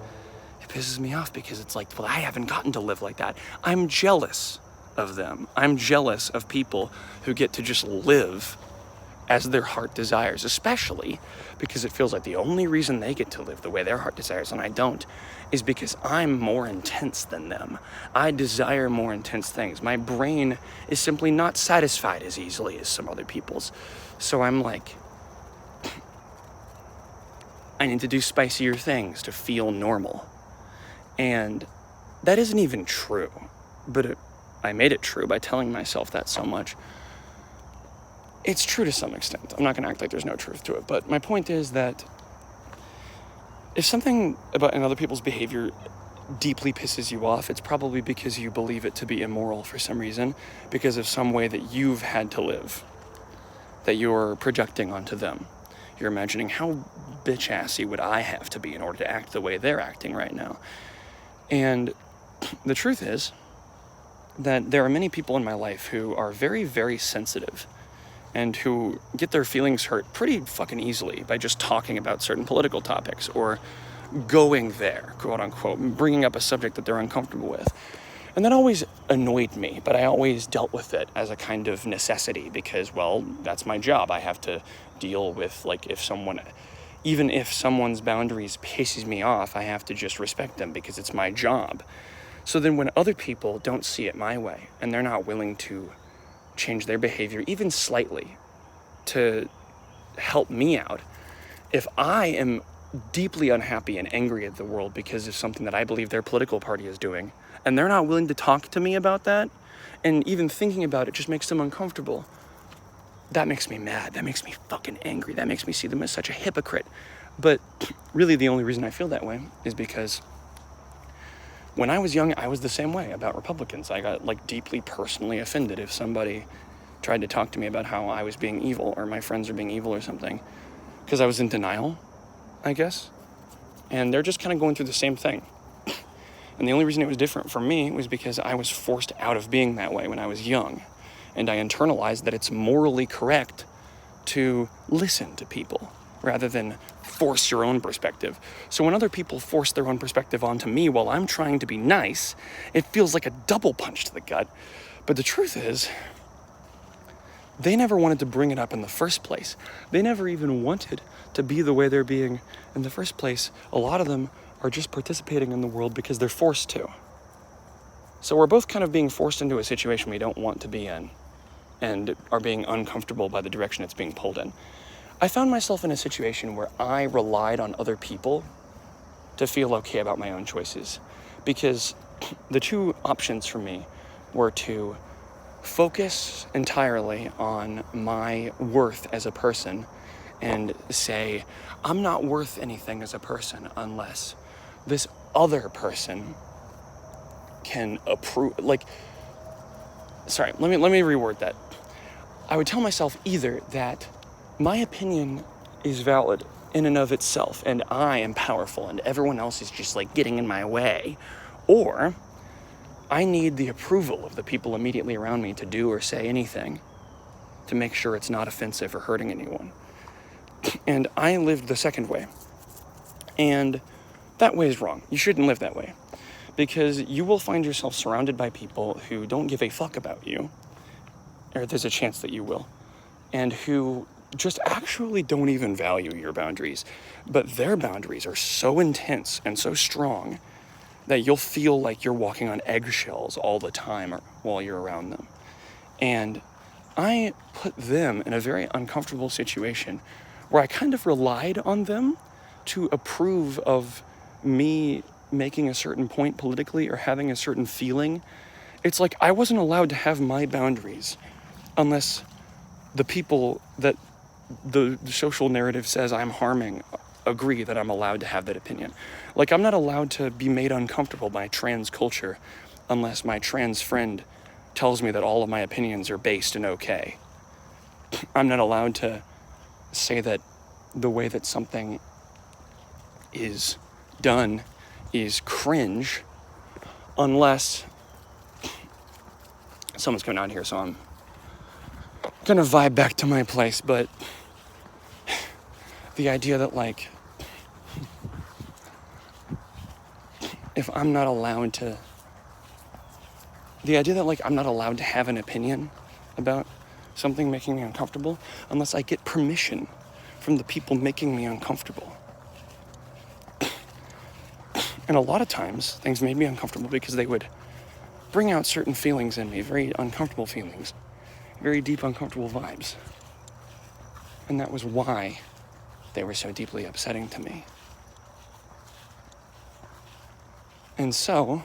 it pisses me off, because it's like, well, I haven't gotten to live like that. I'm jealous of them. I'm jealous of people who get to just live as their heart desires, especially because it feels like the only reason they get to live the way their heart desires and I don't is because I'm more intense than them. I desire more intense things. My brain is simply not satisfied as easily as some other people's. So I'm like, I need to do spicier things to feel normal. And that isn't even true, but I made it true by telling myself that so much. It's true to some extent. I'm not going to act like there's no truth to it, but my point is that if something about other people's behavior deeply pisses you off, it's probably because you believe it to be immoral for some reason, because of some way that you've had to live, that you're projecting onto them. You're imagining, how bitch-assy would I have to be in order to act the way they're acting right now? And the truth is that there are many people in my life who are very, very sensitive and who get their feelings hurt pretty fucking easily by just talking about certain political topics or going there, quote unquote, bringing up a subject that they're uncomfortable with. And that always annoyed me, but I always dealt with it as a kind of necessity because, well, that's my job. I have to deal with, like, even if someone's boundaries pisses me off, I have to just respect them because it's my job. So then when other people don't see it my way and they're not willing to change their behavior even slightly to help me out, if I am deeply unhappy and angry at the world because of something that I believe their political party is doing, and they're not willing to talk to me about that, and even thinking about it just makes them uncomfortable, that makes me mad. That makes me fucking angry. That makes me see them as such a hypocrite. But really the only reason I feel that way is because when I was young, I was the same way about Republicans. I got, like, deeply personally offended if somebody tried to talk to me about how I was being evil or my friends are being evil or something, because I was in denial, I guess. And they're just kind of going through the same thing. And the only reason it was different for me was because I was forced out of being that way when I was young. And I internalized that it's morally correct to listen to people rather than force your own perspective. So when other people force their own perspective onto me while I'm trying to be nice, it feels like a double punch to the gut. But the truth is, they never wanted to bring it up in the first place. They never even wanted to be the way they're being in the first place. A lot of them are just participating in the world because they're forced to. So we're both kind of being forced into a situation we don't want to be in and are being uncomfortable by the direction it's being pulled in. I found myself in a situation where I relied on other people to feel okay about my own choices, because the two options for me were to focus entirely on my worth as a person and say, I'm not worth anything as a person unless this other person can approve. Let me reword that. I would tell myself either that my opinion is valid in and of itself and I am powerful and everyone else is just like getting in my way, or I need the approval of the people immediately around me to do or say anything to make sure it's not offensive or hurting anyone. And I lived the second way. And that way is wrong. You shouldn't live that way, because you will find yourself surrounded by people who don't give a fuck about you, or there's a chance that you will, and who just actually don't even value your boundaries. But their boundaries are so intense and so strong that you'll feel like you're walking on eggshells all the time while you're around them. And I put them in a very uncomfortable situation where I kind of relied on them to approve of me making a certain point politically or having a certain feeling. It's like I wasn't allowed to have my boundaries unless the people that the social narrative says I'm harming agree that I'm allowed to have that opinion. Like, I'm not allowed to be made uncomfortable by trans culture unless my trans friend tells me that all of my opinions are based and okay. I'm not allowed to say that the way that something is done is cringe unless someone's coming out here, so I'm gonna vibe back to my place. But the idea that, like, if I'm not allowed to, I'm not allowed to have an opinion about something making me uncomfortable unless I get permission from the people making me uncomfortable. And a lot of times, things made me uncomfortable because they would bring out certain feelings in me, very uncomfortable feelings, very deep, uncomfortable vibes. And that was why they were so deeply upsetting to me. And so,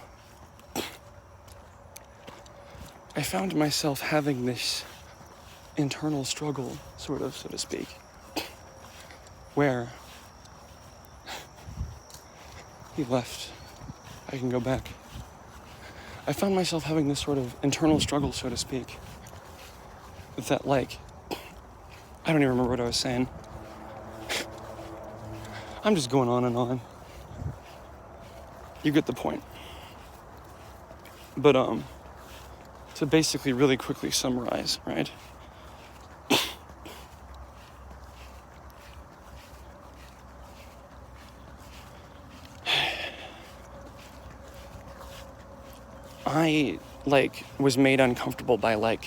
I found myself having this internal struggle, sort of, so to speak, where he left. I can go back. I found myself having this sort of internal struggle, so to speak, that, like, I don't even remember what I was saying. I'm just going on and on. You get the point. But, to basically really quickly summarize, right? I, was made uncomfortable by,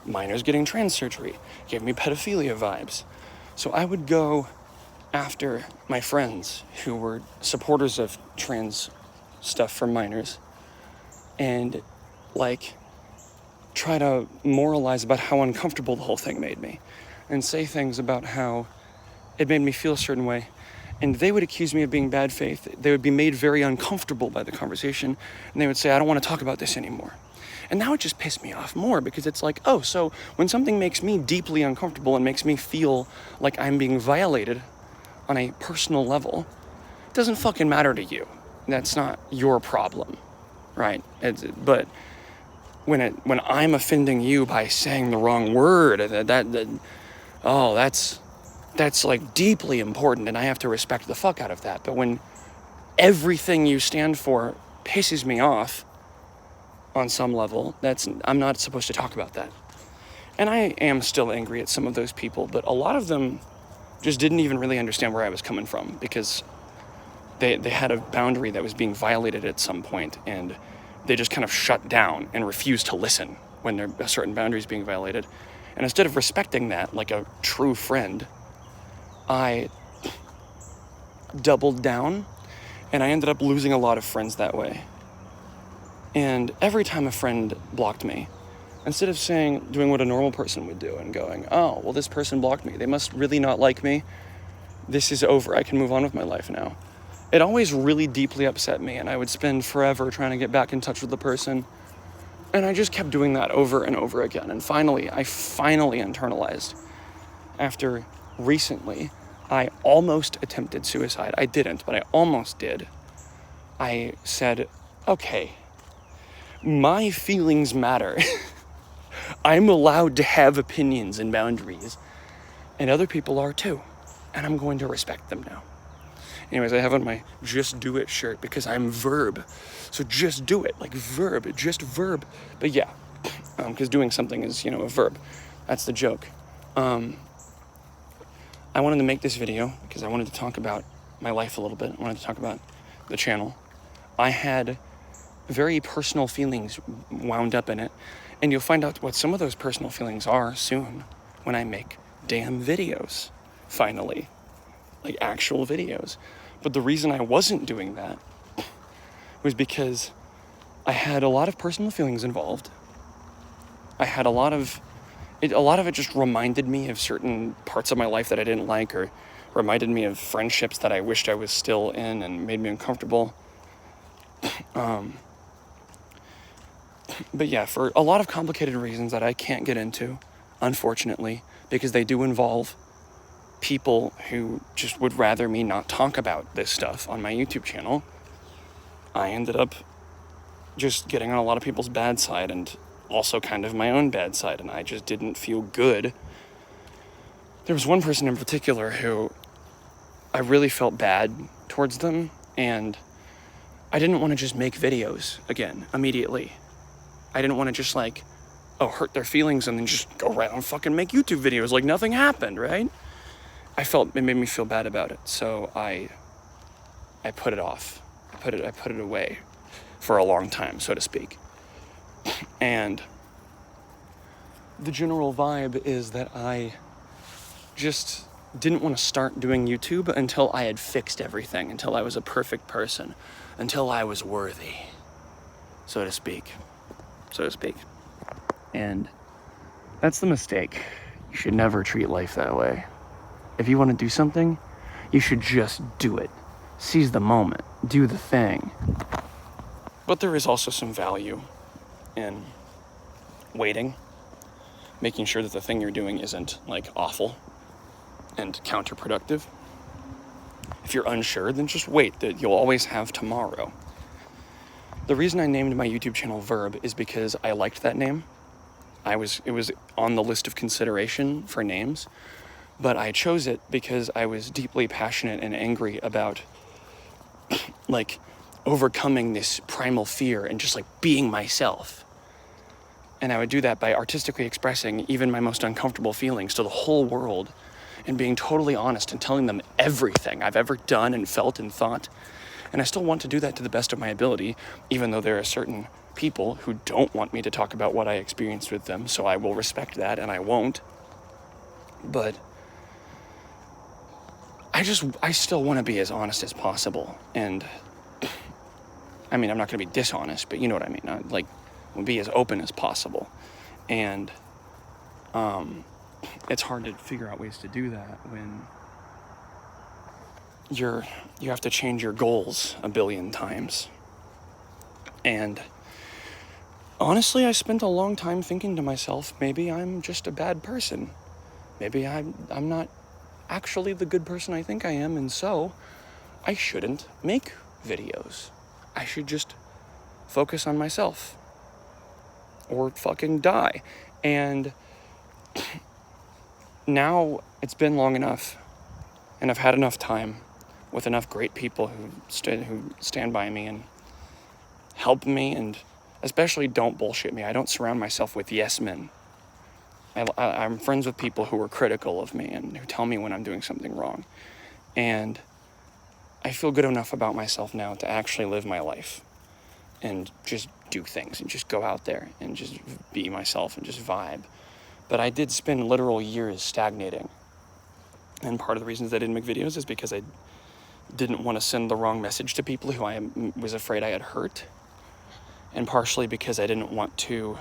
minors getting trans surgery. Gave me pedophilia vibes. So I would go after my friends who were supporters of trans stuff for minors and, try to moralize about how uncomfortable the whole thing made me and say things about how it made me feel a certain way. And they would accuse me of being bad faith. They would be made very uncomfortable by the conversation, and they would say, I don't want to talk about this anymore. And now it just pissed me off more, because it's like, oh, so when something makes me deeply uncomfortable and makes me feel like I'm being violated on a personal level, it doesn't fucking matter to you. That's not your problem, right? But when I'm offending you by saying the wrong word, that's deeply important, and I have to respect the fuck out of that. But when everything you stand for pisses me off on some level, I'm not supposed to talk about that. And I am still angry at some of those people, but a lot of them just didn't even really understand where I was coming from, because they had a boundary that was being violated at some point, and they just kind of shut down and refused to listen when a certain boundary is being violated. And instead of respecting that like a true friend, I doubled down, and I ended up losing a lot of friends that way. And every time a friend blocked me, instead of doing what a normal person would do and going, oh, well, this person blocked me, they must really not like me, this is over, I can move on with my life now. It always really deeply upset me, and I would spend forever trying to get back in touch with the person. And I just kept doing that over and over again. And finally, I internalized. After recently, I almost attempted suicide. I didn't, but I almost did. I said, okay, my feelings matter. I'm allowed to have opinions and boundaries, and other people are too. And I'm going to respect them now. Anyways, I have on my Just Do It shirt because I'm verb. So just do it, like verb, just verb. But yeah, because doing something is, a verb. That's the joke. I wanted to make this video because I wanted to talk about my life a little bit. I wanted to talk about the channel. I had very personal feelings wound up in it, and you'll find out what some of those personal feelings are soon when I make damn videos, finally. Like actual videos. But the reason I wasn't doing that was because I had a lot of personal feelings involved. I had a lot of it just reminded me of certain parts of my life that I didn't like, or reminded me of friendships that I wished I was still in and made me uncomfortable. But yeah, for a lot of complicated reasons that I can't get into, unfortunately, because they do involve people who just would rather me not talk about this stuff on my YouTube channel, I ended up just getting on a lot of people's bad side and also kind of my own bad side, and I just didn't feel good. There was one person in particular who I really felt bad towards them, and I didn't want to just make videos again immediately. I didn't want to just hurt their feelings and then just go right on fucking make YouTube videos like nothing happened, right? I felt it made me feel bad about it, so I put it off. I put it away for a long time, so to speak. And the general vibe is that I just didn't want to start doing YouTube until I had fixed everything, until I was a perfect person, until I was worthy, so to speak. And that's the mistake. You should never treat life that way. If you want to do something, you should just do it. Seize the moment. Do the thing. But there is also some value in waiting, making sure that the thing you're doing isn't awful and counterproductive. If you're unsure, then just wait. That you'll always have tomorrow. The reason I named my YouTube channel Verb is because I liked that name. It was on the list of consideration for names. But I chose it because I was deeply passionate and angry about, overcoming this primal fear and just, being myself. And I would do that by artistically expressing even my most uncomfortable feelings to the whole world and being totally honest and telling them everything I've ever done and felt and thought. And I still want to do that to the best of my ability, even though there are certain people who don't want me to talk about what I experienced with them, so I will respect that and I won't. But I still want to be as honest as possible, and I mean, I'm not going to be dishonest, but you know what I mean. I'll be as open as possible, and it's hard to figure out ways to do that when you have to change your goals a billion times. And honestly, I spent a long time thinking to myself, maybe I'm just a bad person. Maybe I'm not actually the good person I think I am, and so I shouldn't make videos. I should just focus on myself or fucking die. And now it's been long enough, and I've had enough time with enough great people who stand by me and help me, and especially don't bullshit me. I don't surround myself with yes men. I'm friends with people who are critical of me and who tell me when I'm doing something wrong. And I feel good enough about myself now to actually live my life and just do things and just go out there and just be myself and just vibe. But I did spend literal years stagnating. And part of the reasons I didn't make videos is because I didn't want to send the wrong message to people who I was afraid I had hurt. and partially because I didn't want to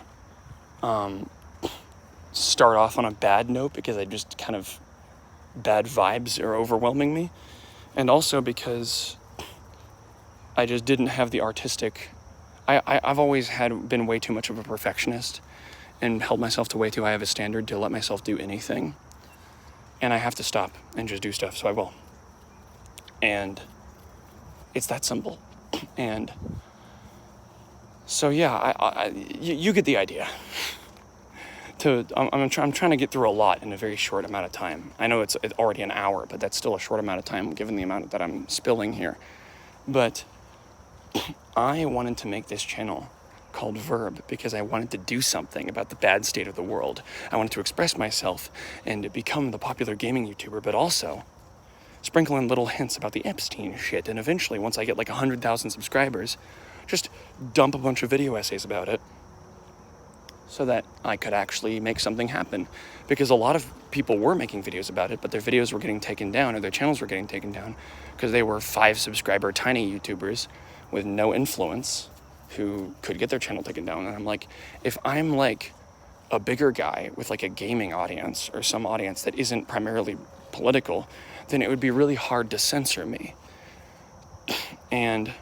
start off on a bad note, because I just kind of, bad vibes are overwhelming me, and also because I just didn't have the artistic, I've always been way too much of a perfectionist and held myself to way too high of a standard to let myself do anything, and I have to stop and just do stuff, so I will. And it's that simple. And so yeah, you get the idea. I'm trying to get through a lot in a very short amount of time. I know it's already an hour, but that's still a short amount of time given the amount that I'm spilling here. But I wanted to make this channel called Verb because I wanted to do something about the bad state of the world. I wanted to express myself and become the popular gaming YouTuber, but also sprinkle in little hints about the Epstein shit, and eventually, once I get like 100,000 subscribers, just dump a bunch of video essays about it so that I could actually make something happen. Because a lot of people were making videos about it, but their videos were getting taken down, or their channels were getting taken down, because they were 5 subscriber tiny YouTubers with no influence who could get their channel taken down. And I'm like, if I'm like a bigger guy with like a gaming audience or some audience that isn't primarily political, then it would be really hard to censor me. And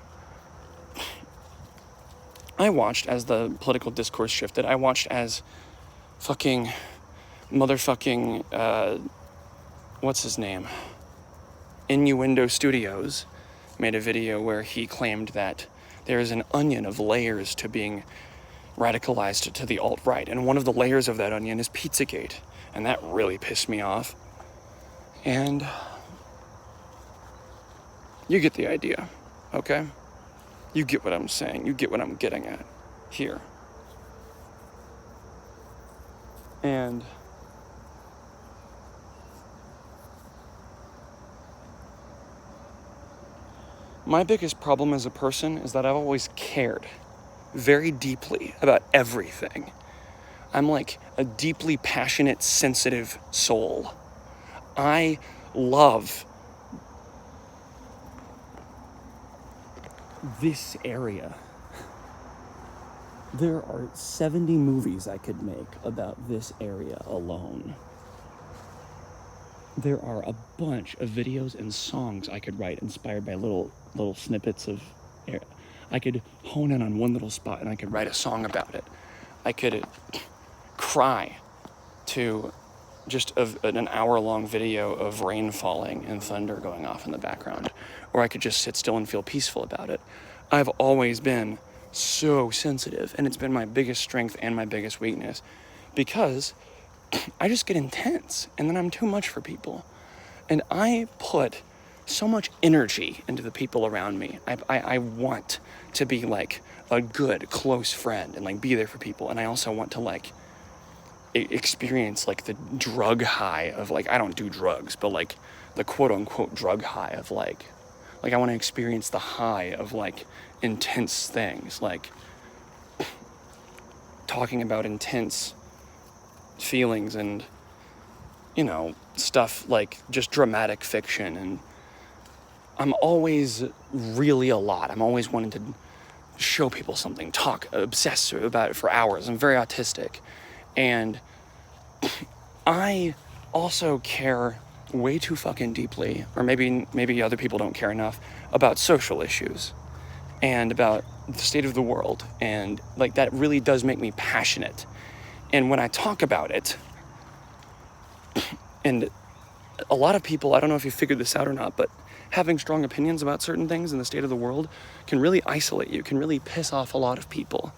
I watched as the political discourse shifted. I watched as fucking motherfucking, what's his name? Innuendo Studios made a video where he claimed that there is an onion of layers to being radicalized to the alt-right. And one of the layers of that onion is Pizzagate. And that really pissed me off. And you get the idea, okay? You get what I'm saying. You get what I'm getting at here. And my biggest problem as a person is that I've always cared very deeply about everything. I'm like a deeply passionate, sensitive soul. I love this area. There are 70 movies I could make about this area alone. There are a bunch of videos and songs I could write inspired by little snippets of air. I could hone in on one little spot and I could write a song about it. I could cry to just an hour-long video of rain falling and thunder going off in the background. Or I could just sit still and feel peaceful about it. I've always been so sensitive, and it's been my biggest strength and my biggest weakness, because I just get intense, and then I'm too much for people. And I put so much energy into the people around me. I want to be like a good, close friend and like be there for people. And I also want to like experience like the drug high of like, I don't do drugs, but like the quote unquote drug high of like I want to experience the high of like intense things, like talking about intense feelings and, you know, stuff like just dramatic fiction. And I'm always really a lot. I'm always wanting to show people something, talk, obsess about it for hours. I'm very autistic. And I also care way too fucking deeply, or maybe other people don't care enough, about social issues and about the state of the world. And like that really does make me passionate. And when I talk about it, and a lot of people, I don't know if you figured this out or not, but having strong opinions about certain things in the state of the world can really isolate you, can really piss off a lot of people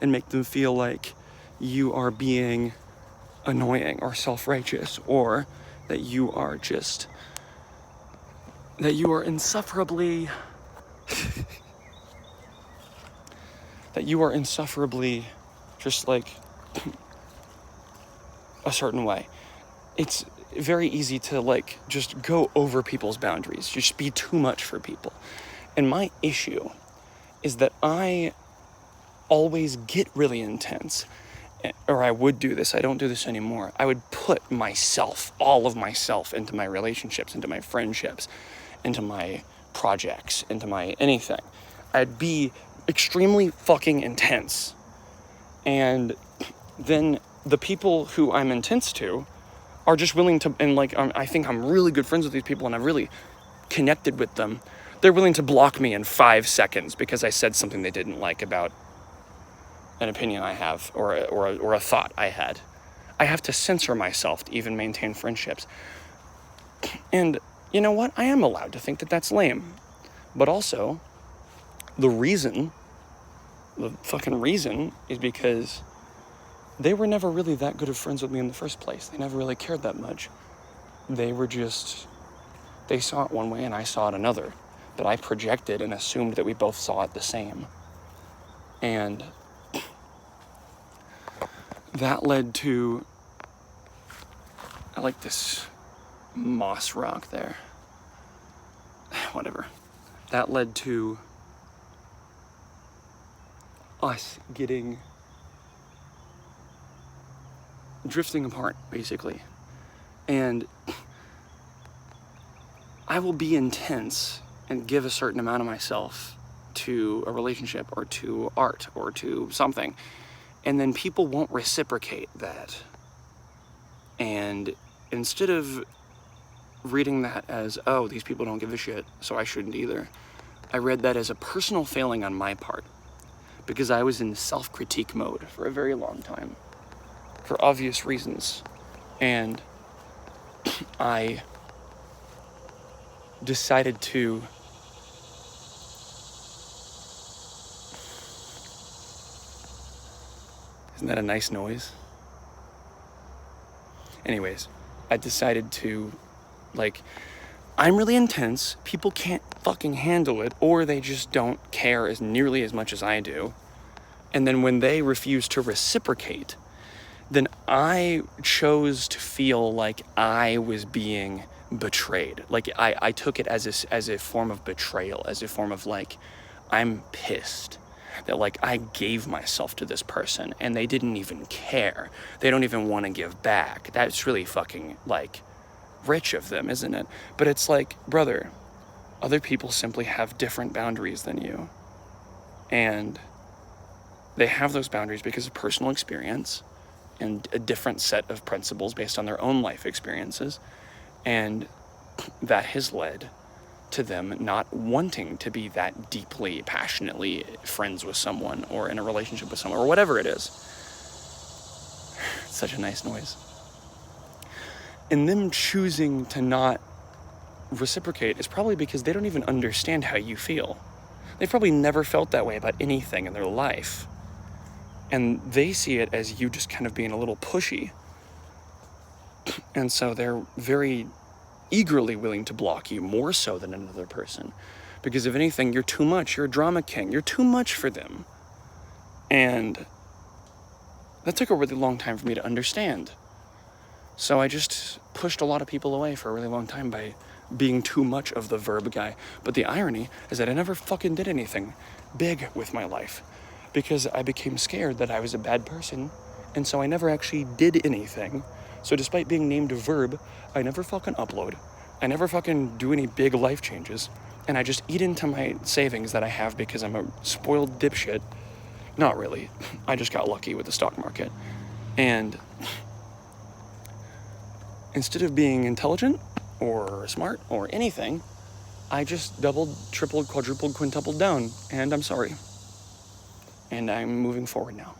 and make them feel like you are being annoying or self-righteous, or that you are insufferably just like a certain way. It's very easy to like just go over people's boundaries, just be too much for people. And my issue is that I always get really intense, or I would do this. I don't do this anymore. I would put myself, all of myself, into my relationships, into my friendships, into my projects, into my anything. I'd be extremely fucking intense. And then the people who I'm intense to are just willing to, and like, I think I'm really good friends with these people and I've really connected with them. They're willing to block me in 5 seconds because I said something they didn't like about an opinion I have or a thought I had. I have to censor myself to even maintain friendships. And you know what? I am allowed to think that that's lame. But also, the fucking reason is because they were never really that good of friends with me in the first place. They never really cared that much. They saw it one way and I saw it another. But I projected and assumed that we both saw it the same. And that led to, I like this moss rock there. Whatever. That led to us drifting apart, basically. And I will be intense and give a certain amount of myself to a relationship or to art or to something. And then people won't reciprocate that. And instead of reading that as, oh, these people don't give a shit, so I shouldn't either, I read that as a personal failing on my part. Because I was in self-critique mode for a very long time. For obvious reasons. And I decided to Isn't that a nice noise? Anyways, I decided to, I'm really intense. People can't fucking handle it, or they just don't care as nearly as much as I do. And then when they refuse to reciprocate, then I chose to feel like I was being betrayed. Like I took it as a form of betrayal, as a form of I'm pissed that I gave myself to this person and they didn't even care. They don't even want to give back. That's really fucking rich of them, isn't it? But it's brother, other people simply have different boundaries than you. And they have those boundaries because of personal experience and a different set of principles based on their own life experiences. And that has led to them not wanting to be that deeply, passionately friends with someone or in a relationship with someone or whatever it is. It's such a nice noise. And them choosing to not reciprocate is probably because they don't even understand how you feel. They've probably never felt that way about anything in their life. And they see it as you just kind of being a little pushy. And so they're very eagerly willing to block you, more so than another person. Because if anything, you're too much. You're a drama king. You're too much for them. And that took a really long time for me to understand. So I just pushed a lot of people away for a really long time by being too much of the verb guy. But the irony is that I never fucking did anything big with my life. Because I became scared that I was a bad person. And so I never actually did anything. So despite being named a verb, I never fucking upload. I never fucking do any big life changes. And I just eat into my savings that I have because I'm a spoiled dipshit. Not really. I just got lucky with the stock market. And instead of being intelligent or smart or anything, I just doubled, tripled, quadrupled, quintupled down. And I'm sorry. And I'm moving forward now.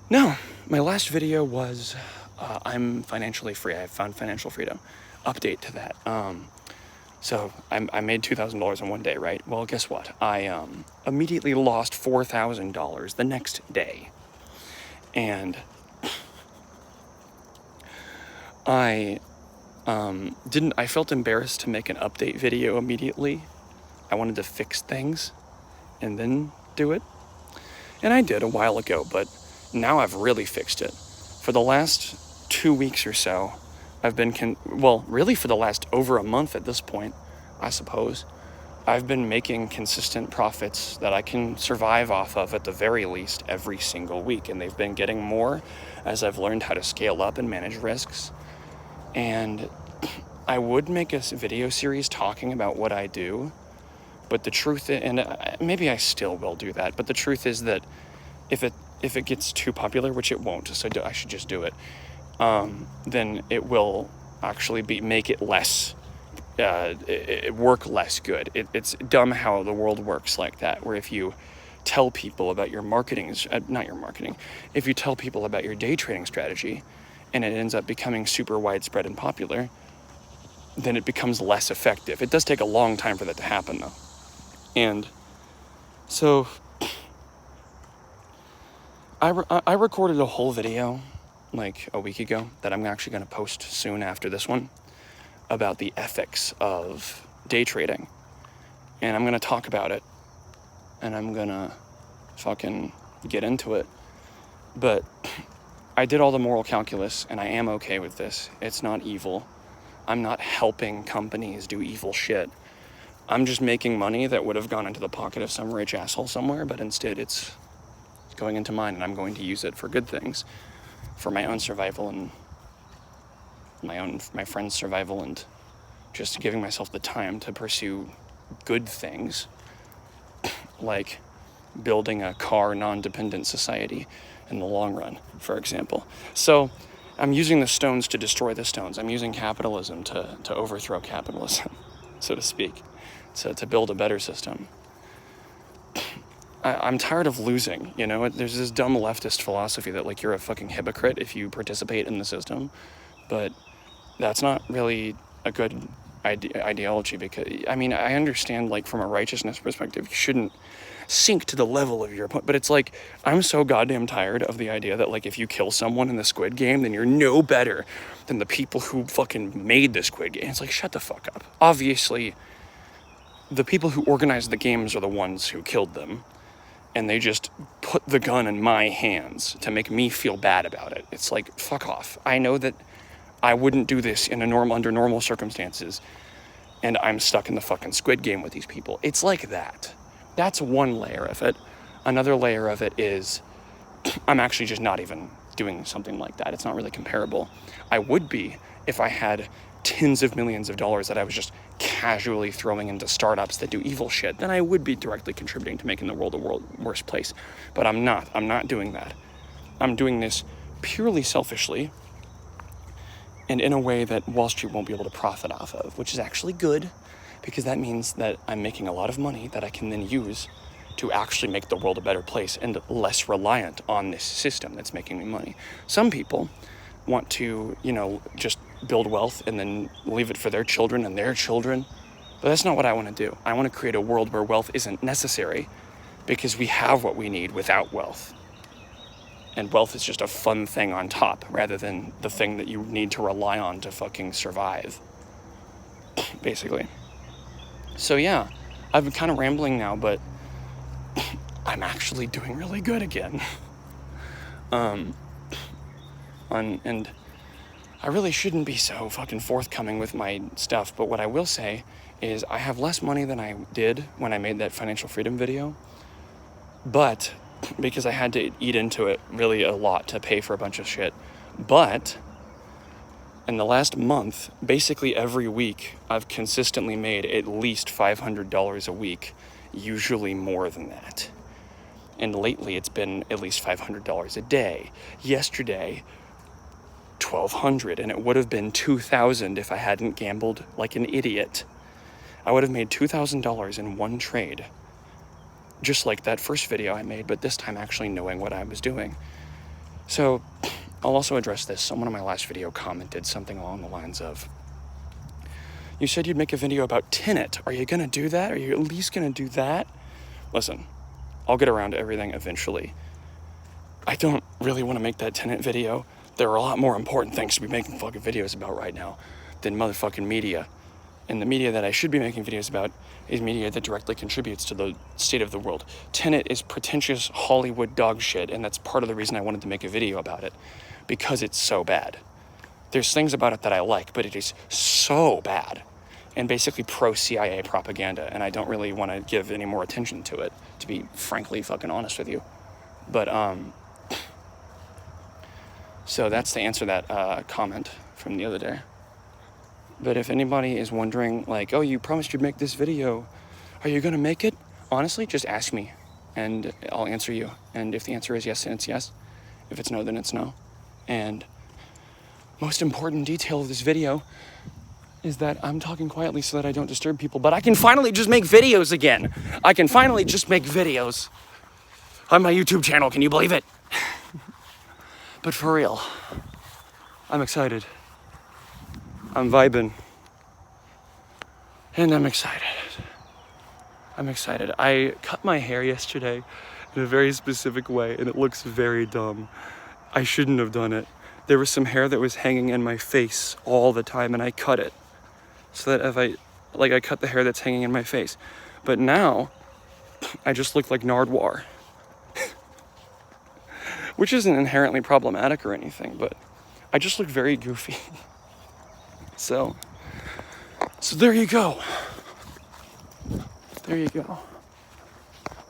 Now, my last video was I'm financially free. I found financial freedom. Update to that. So I made $2,000 in one day, right? Well, guess what? I immediately lost $4,000 the next day. And I felt embarrassed to make an update video immediately. I wanted to fix things and then do it. And I did a while ago, but now I've really fixed it. For the last 2 weeks or so, I've been, really for the last over a month at this point, I suppose, I've been making consistent profits that I can survive off of at the very least every single week. And they've been getting more as I've learned how to scale up and manage risks. And I would make a video series talking about what I do, But the truth, and maybe I still will do that, but the truth is that if it gets too popular, which it won't, so I should just do it, then it will actually make it less, work less good. It's dumb how the world works like that, where if you tell people about your if you tell people about your day trading strategy and it ends up becoming super widespread and popular, then it becomes less effective. It does take a long time for that to happen, though. And so I recorded a whole video like a week ago that I'm actually going to post soon after this one about the ethics of day trading. And I'm going to talk about it. And I'm going to fucking get into it. But I did all the moral calculus, and I am okay with this. It's not evil. I'm not helping companies do evil shit. I'm just making money that would have gone into the pocket of some rich asshole somewhere, but instead it's going into mine, and I'm going to use it for good things, for my own survival and my friend's survival, and just giving myself the time to pursue good things, like building a car non-dependent society in the long run, for example. So I'm using the stones to destroy the stones. I'm using capitalism to overthrow capitalism, so to speak, to build a better system. I'm tired of losing, you know? There's this dumb leftist philosophy that, like, you're a fucking hypocrite if you participate in the system, but that's not really a good ideology, because, I mean, I understand, like, from a righteousness perspective, you shouldn't sink to the level of your opponent, but it's like, I'm so goddamn tired of the idea that, like, if you kill someone in the Squid Game, then you're no better than the people who fucking made the Squid Game. It's like, shut the fuck up. Obviously, the people who organized the games are the ones who killed them, and they just put the gun in my hands to make me feel bad about it. It's like, fuck off. I know that I wouldn't do this under normal circumstances, and I'm stuck in the fucking Squid Game with these people. It's like that. That's one layer of it. Another layer of it is I'm actually just not even doing something like that. It's not really comparable. I would be if I had tens of millions of dollars that I was just casually throwing into startups that do evil shit. Then I would be directly contributing to making the world a worse place. But I'm not. I'm not doing that. I'm doing this purely selfishly and in a way that Wall Street won't be able to profit off of, which is actually good, because that means that I'm making a lot of money that I can then use to actually make the world a better place and less reliant on this system that's making me money. Some people want to, just build wealth and then leave it for their children and their children. But that's not what I want to do. I want to create a world where wealth isn't necessary, because we have what we need without wealth. And wealth is just a fun thing on top, rather than the thing that you need to rely on to fucking survive, basically. So yeah, I've been kind of rambling now, but I'm actually doing really good again. And I really shouldn't be so fucking forthcoming with my stuff, but what I will say is I have less money than I did when I made that financial freedom video, but because I had to eat into it really a lot to pay for a bunch of shit. But in the last month, basically every week, I've consistently made at least $500 a week, usually more than that. And lately it's been at least $500 a day. Yesterday, $1,200, and it would have been $2,000 if I hadn't gambled like an idiot. I would have made $2,000 in one trade, just like that first video I made, but this time actually knowing what I was doing. So I'll also address this. Someone in my last video commented something along the lines of, you said you'd make a video about Tenet. Are you gonna do that? Are you at least gonna do that? Listen, I'll get around to everything eventually. I don't really want to make that Tenet video. There are a lot more important things to be making fucking videos about right now than motherfucking media. And the media that I should be making videos about is media that directly contributes to the state of the world. Tenet is pretentious Hollywood dog shit, and that's part of the reason I wanted to make a video about it, because it's so bad. There's things about it that I like, but it is so bad, and basically pro-CIA propaganda, and I don't really want to give any more attention to it, to be frankly fucking honest with you. But, so that's the answer to that comment from the other day. But if anybody is wondering, like, oh, you promised you'd make this video, Are you gonna make it? Honestly, just ask me and I'll answer you. And if the answer is yes, then it's yes. If it's no, then it's no. And most important detail of this video is that I'm talking quietly so that I don't disturb people, but I can finally just make videos again. I can finally just make videos on my YouTube channel. Can you believe it? But for real, I'm excited. I'm vibing. And I'm excited. I'm excited. I cut my hair yesterday in a very specific way, and it looks very dumb. I shouldn't have done it. There was some hair that was hanging in my face all the time, and I cut it. So that if I cut the hair that's hanging in my face. But now, I just look like Nardwar. Which isn't inherently problematic or anything, but I just look very goofy. So there you go. There you go.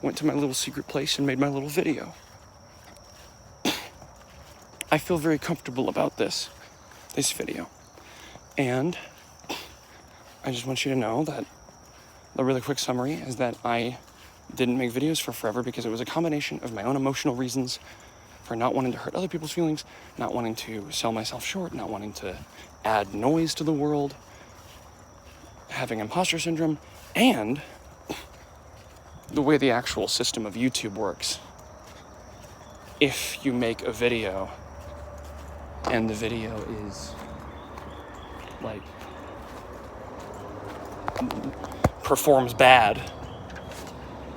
Went to my little secret place and made my little video. I feel very comfortable about this video. And I just want you to know that the really quick summary is that I didn't make videos for forever because it was a combination of my own emotional reasons for not wanting to hurt other people's feelings, not wanting to sell myself short, not wanting to add noise to the world, having imposter syndrome, and the way the actual system of YouTube works. If you make a video and the video is like performs bad,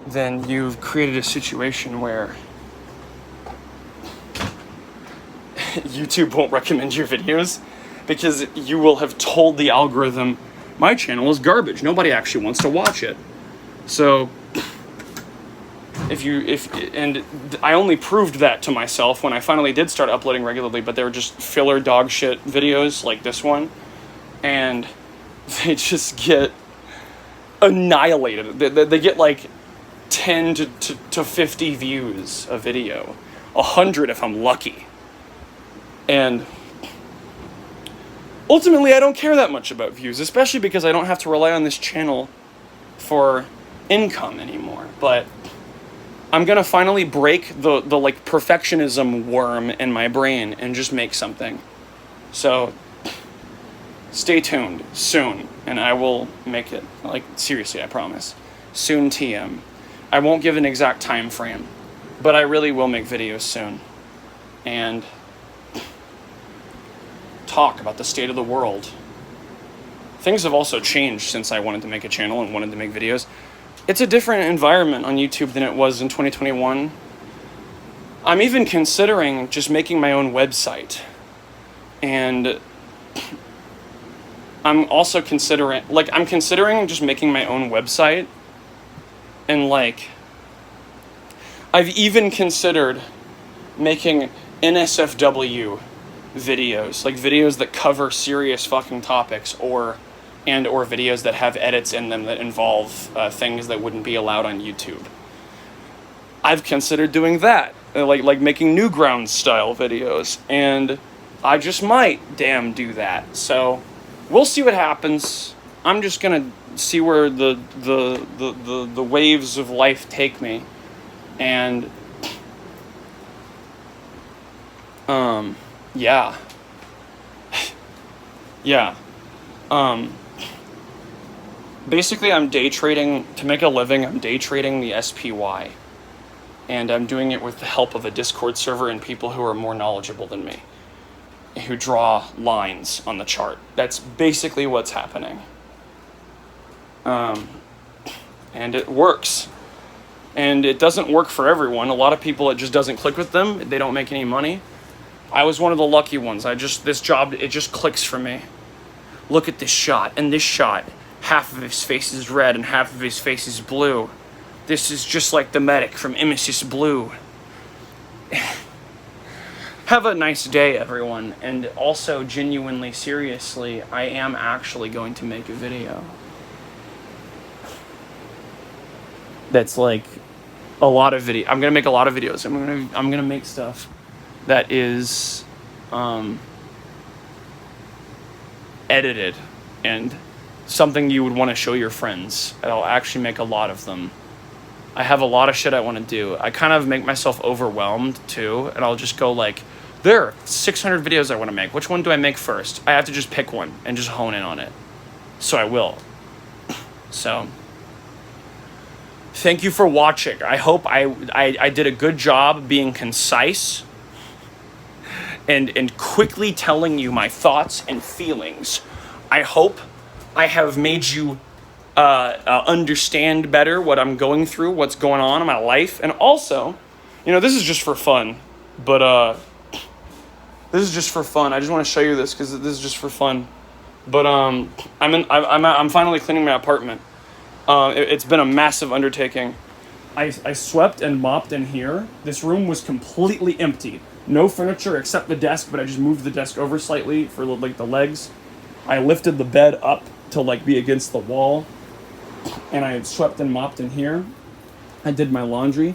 then you've created a situation where YouTube won't recommend your videos because you will have told the algorithm, my channel is garbage. Nobody actually wants to watch it. So and I only proved that to myself when I finally did start uploading regularly, but they were just filler dog shit videos like this one, and they just get annihilated. They get like 10 to 50 views a video, 100 if I'm lucky. And ultimately, I don't care that much about views, especially because I don't have to rely on this channel for income anymore. But I'm gonna finally break the like perfectionism worm in my brain and just make something. So stay tuned soon, and I will make it. Like, seriously, I promise. Soon TM. I won't give an exact time frame, but I really will make videos soon. And talk about the state of the world. Things have also changed since I wanted to make a channel and wanted to make videos. It's a different environment on YouTube than it was in 2021. I'm even considering just making my own website. And I'm also considering just making my own website. And like, I've even considered making NSFW videos, like videos that cover serious fucking topics, or videos that have edits in them that involve things that wouldn't be allowed on YouTube. I've considered doing that, like making Newgrounds style videos, and I just might do that. So we'll see what happens. I'm just gonna see where the waves of life take me, and basically I'm day trading to make a living. I'm day trading the SPY, and I'm doing it with the help of a Discord server and people who are more knowledgeable than me, who draw lines on the chart. That's basically what's happening. And it works. And it doesn't work for everyone. A lot of people, it just doesn't click with them. They don't make any money. I was one of the lucky ones. This job, it just clicks for me. Look at this shot, and this shot. Half of his face is red and half of his face is blue. This is just like the medic from Emesis Blue. Have a nice day, everyone. And also, genuinely, seriously, I am actually going to make a video that's like a lot of video. I'm gonna make a lot of videos. I'm gonna make stuff that is edited and something you would want to show your friends. I'll actually make a lot of them. I have a lot of shit I want to do. I kind of make myself overwhelmed too, and I'll just go like, there are 600 videos I want to make. Which one do I make first? I have to just pick one and just hone in on it. So I will. So, thank you for watching. I hope I did a good job being concise and quickly telling you my thoughts and feelings. I hope I have made you understand better what I'm going through, what's going on in my life. And also, this is just for fun, but this is just for fun. I just want to show you this because this is just for fun. But I'm finally cleaning my apartment. It's been a massive undertaking. I swept and mopped in here. This room was completely empty. No furniture except the desk, but I just moved the desk over slightly for like the legs. I lifted the bed up to like be against the wall. And I had swept and mopped in here. I did my laundry.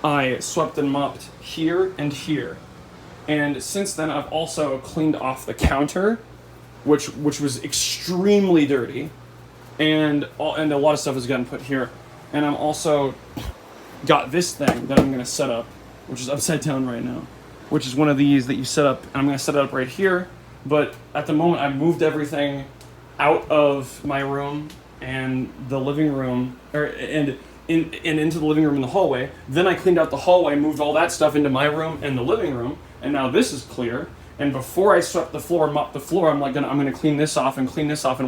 I swept and mopped here and here. And since then, I've also cleaned off the counter, which was extremely dirty. And a lot of stuff has gotten put here. And I'm also got this thing that I'm going to set up, which is upside down right now, which is one of these that you set up. And I'm going to set it up right here. But at the moment, I've moved everything out of my room and the living room, and into the living room and the hallway. Then I cleaned out the hallway, moved all that stuff into my room and the living room, and now this is clear. And before I swept the floor and mopped the floor, I'm gonna clean this off and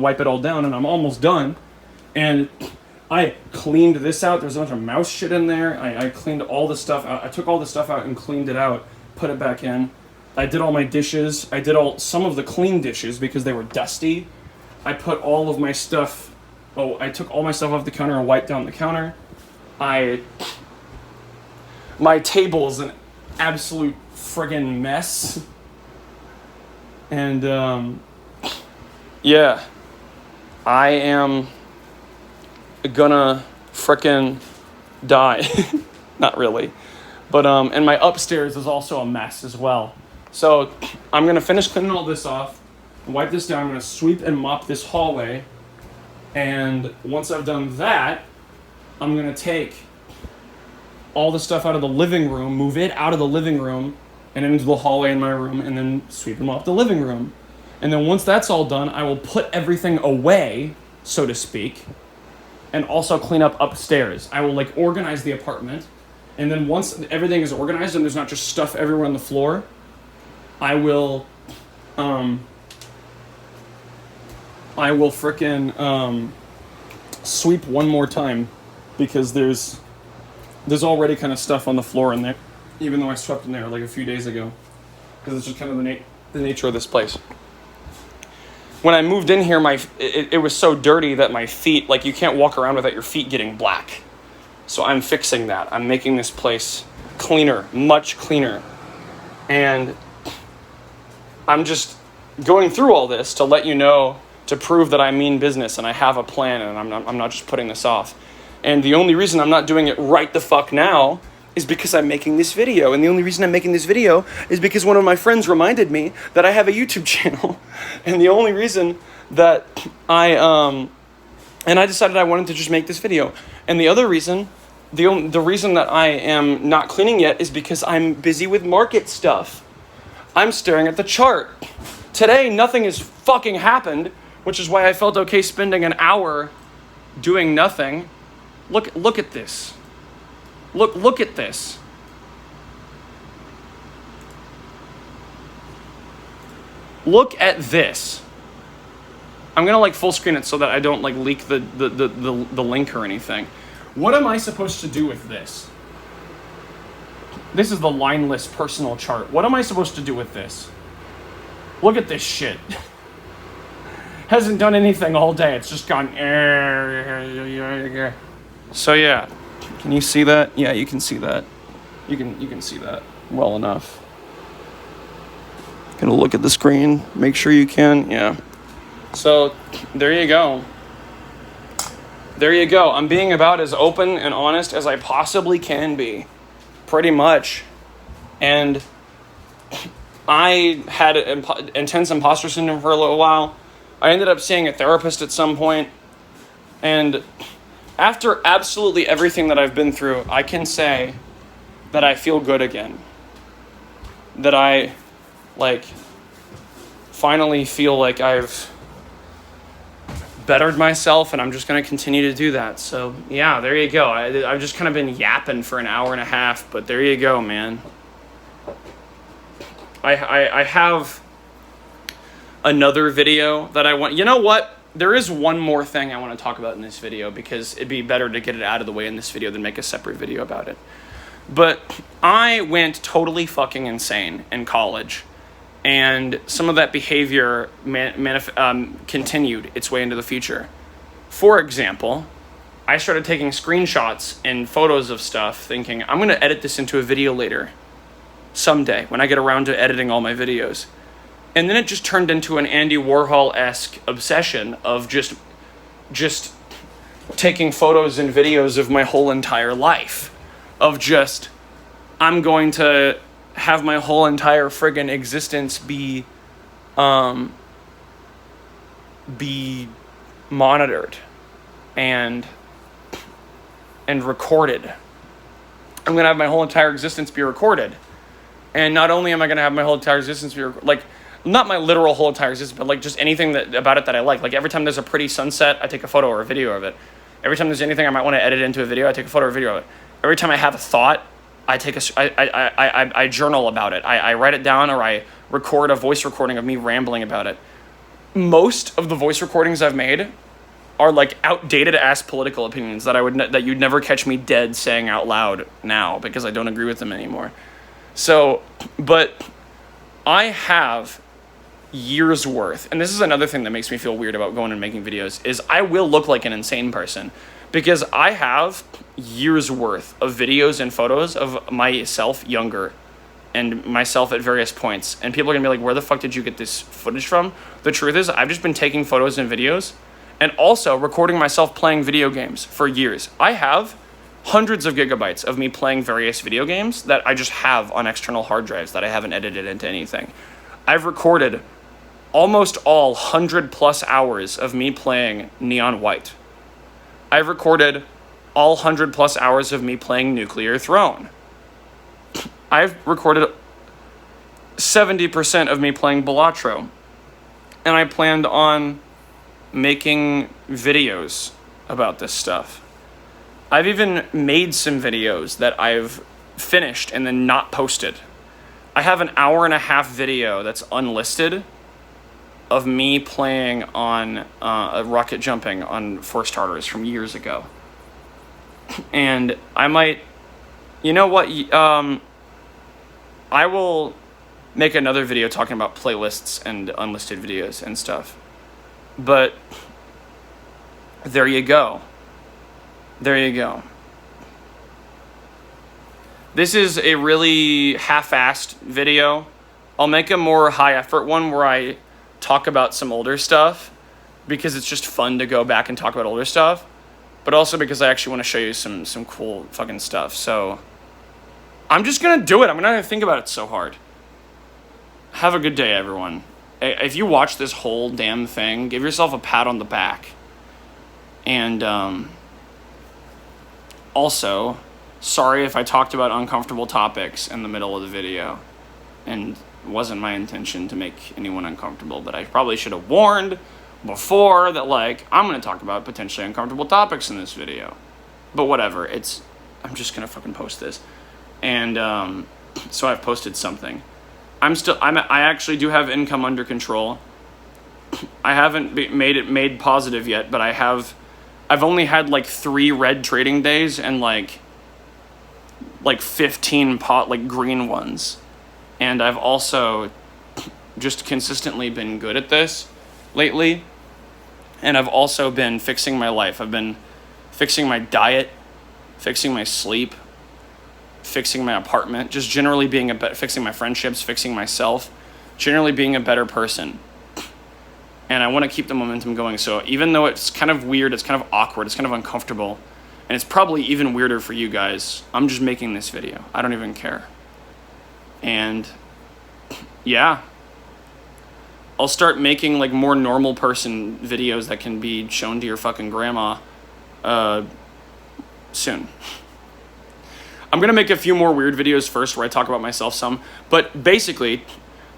wipe it all down, and I'm almost done. And I cleaned this out. There's a bunch of mouse shit in there. I cleaned all the stuff out. I took all the stuff out and cleaned it out, put it back in. I did all my dishes. I did some of the clean dishes because they were dusty. I put all of my stuff. I took all my stuff off the counter and wiped down the counter. My table is an absolute friggin' mess. And, yeah. I am gonna frickin' die. Not really. But, and my upstairs is also a mess as well. So, I'm gonna finish cleaning all this off, wipe this down. I'm gonna sweep and mop this hallway. And once I've done that, I'm going to take all the stuff out of the living room, move it out of the living room and into the hallway in my room, and then sweep and mop the living room. And then once that's all done, I will put everything away, so to speak, and also clean up upstairs. I will organize the apartment. And then once everything is organized and there's not just stuff everywhere on the floor, I will frickin' sweep one more time because there's already kind of stuff on the floor in there, even though I swept in there like a few days ago, because it's just kind of the nature of this place. When I moved in here, it was so dirty that my feet, you can't walk around without your feet getting black. So I'm fixing that. I'm making this place cleaner, much cleaner. And I'm just going through all this to let you know, to prove that I mean business and I have a plan and I'm not just putting this off. And the only reason I'm not doing it right the fuck now is because I'm making this video. And the only reason I'm making this video is because one of my friends reminded me that I have a YouTube channel. And the only reason that I decided I wanted to just make this video. And the other reason, the reason that I am not cleaning yet is because I'm busy with market stuff. I'm staring at the chart. Today, nothing has fucking happened, which is why I felt okay spending an hour doing nothing. Look at this. Look at this. Look at this. I'm gonna full screen it so that I don't leak the link or anything. What am I supposed to do with this? This is the lineless personal chart. What am I supposed to do with this? Look at this shit. Hasn't done anything all day. It's just gone. So yeah, can you see that? Yeah, you can see that. You can see that well enough. Gonna look at the screen. Make sure you can. Yeah. So there you go. There you go. I'm being about as open and honest as I possibly can be. Pretty much. And I had intense imposter syndrome for a little while. I ended up seeing a therapist at some point, and after absolutely everything that I've been through, I can say that I feel good again. That I, finally feel like I've bettered myself, and I'm just going to continue to do that. So, yeah, there you go. I've just kind of been yapping for an hour and a half, but there you go, man. I have another video that I want. You know what? There is one more thing I want to talk about in this video, because it'd be better to get it out of the way in this video than make a separate video about it. But I went totally fucking insane in college, and some of that behavior continued its way into the future. For example, I started taking screenshots and photos of stuff thinking, I'm going to edit this into a video later, someday, when I get around to editing all my videos. And then it just turned into an Andy Warhol-esque obsession of just taking photos and videos of my whole entire life. Of just, I'm going to have my whole entire friggin' existence be monitored and recorded. I'm going to have my whole entire existence be recorded. And not only am I going to have my whole entire existence be not my literal whole entire existence, but just anything about it that I like. Like every time there's a pretty sunset, I take a photo or a video of it. Every time there's anything I might want to edit into a video, I take a photo or a video of it. Every time I have a thought, I journal about it. I write it down, or I record a voice recording of me rambling about it. Most of the voice recordings I've made are outdated ass political opinions that you'd never catch me dead saying out loud now, because I don't agree with them anymore. So, but I have years worth, and this is another thing that makes me feel weird about going and making videos, is I will look like an insane person, because I have years worth of videos and photos of myself younger and myself at various points, and people are gonna be like, where the fuck did you get this footage from? The truth is, I've just been taking photos and videos and also recording myself playing video games for years. I have hundreds of gigabytes of me playing various video games that I just have on external hard drives that I haven't edited into anything. I've recorded almost all 100+ hours of me playing Neon White. I've recorded all 100+ hours of me playing Nuclear Throne. I've recorded 70% of me playing Balatro. And I planned on making videos about this stuff. I've even made some videos that I've finished and then not posted. I have an 1.5-hour video that's unlisted of me playing on rocket jumping on for starters from years ago. And I might, you know what, I will make another video talking about playlists and unlisted videos and stuff. But there you go. There you go. This is a really half-assed video. I'll make a more high-effort one where I talk about some older stuff, because it's just fun to go back and talk about older stuff, but also because I actually want to show you some cool fucking stuff. So I'm just going to do it. I'm not going to think about it so hard. Have a good day, everyone. If you watch this whole damn thing, give yourself a pat on the back. And also, sorry if I talked about uncomfortable topics in the middle of the video, and it wasn't my intention to make anyone uncomfortable, but I probably should have warned before that, I'm going to talk about potentially uncomfortable topics in this video. But whatever, I'm just going to fucking post this. And so I've posted something. I actually do have income under control. I haven't made positive yet, but I've only had 3 red trading days and 15 green ones. And I've also just consistently been good at this lately. And I've also been fixing my life. I've been fixing my diet, fixing my sleep, fixing my apartment, just generally fixing my friendships, fixing myself, generally being a better person. And I want to keep the momentum going. So even though it's kind of weird, it's kind of awkward, it's kind of uncomfortable, and it's probably even weirder for you guys, I'm just making this video. I don't even care. And yeah, I'll start making like more normal person videos that can be shown to your fucking grandma soon. I'm gonna make a few more weird videos first where I talk about myself some, but basically,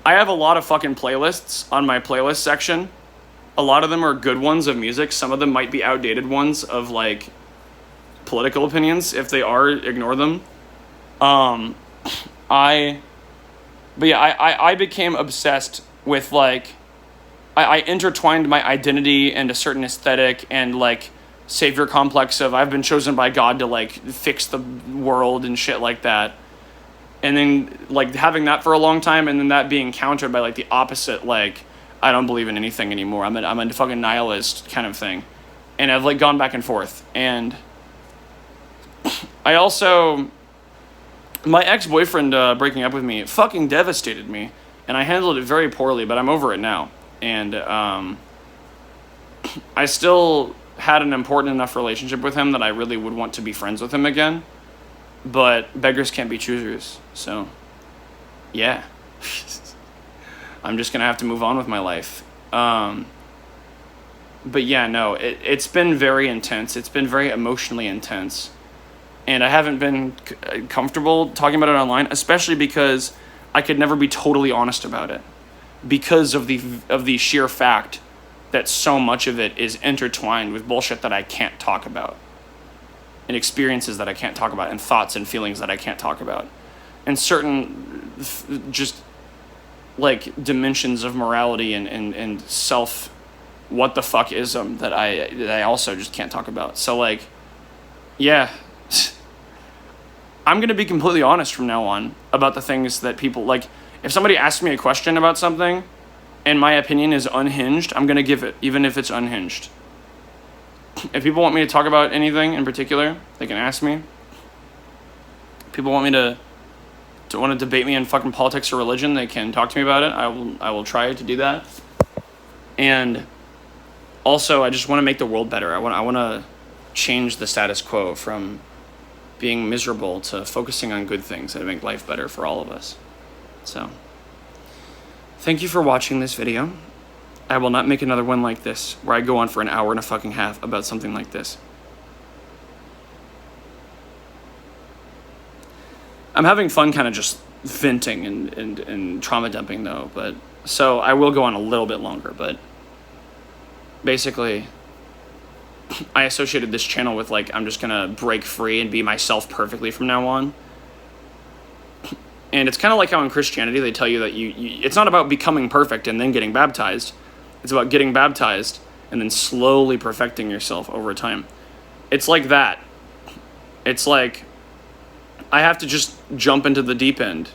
I have a lot of fucking playlists on my playlist section. A lot of them are good ones of music. Some of them might be outdated ones of like political opinions. If they are, ignore them. I became obsessed with like, I intertwined my identity and a certain aesthetic and like savior complex of I've been chosen by God to like fix the world and shit like that. And then like having that for a long time and then that being countered by like the opposite, like I don't believe in anything anymore. I'm a fucking nihilist kind of thing. And I've like gone back and forth. And I also, my ex-boyfriend breaking up with me fucking devastated me. And I handled it very poorly, but I'm over it now. And I still had an important enough relationship with him that I really would want to be friends with him again. But beggars can't be choosers. So, yeah. I'm just going to have to move on with my life. But yeah, no, it's been very intense. It's been very emotionally intense. And I haven't been comfortable talking about it online, especially because I could never be totally honest about it. Because of the sheer fact that so much of it is intertwined with bullshit that I can't talk about. And experiences that I can't talk about. And thoughts and feelings that I can't talk about. And certain just like dimensions of morality and self what the fuck ism that I also just can't talk about. So like, yeah. I'm going to be completely honest from now on about the things that people like. If somebody asks me a question about something and my opinion is unhinged, I'm going to give it, even if it's unhinged. If people want me to talk about anything in particular, they can ask me. People want me to want to debate me in fucking politics or religion, they can talk to me about it. I will try to do that. And also, I just want to make the world better. I want to change the status quo from being miserable to focusing on good things that make life better for all of us. So, thank you for watching this video. I will not make another one like this, where I go on for an hour and a fucking half about something like this. I'm having fun kind of just venting and trauma dumping though, but so I will go on a little bit longer, but basically I associated this channel with like, I'm just gonna break free and be myself perfectly from now on. And it's kind of like how in Christianity they tell you that you it's not about becoming perfect and then getting baptized. It's about getting baptized and then slowly perfecting yourself over time. It's like that. It's like I have to just jump into the deep end.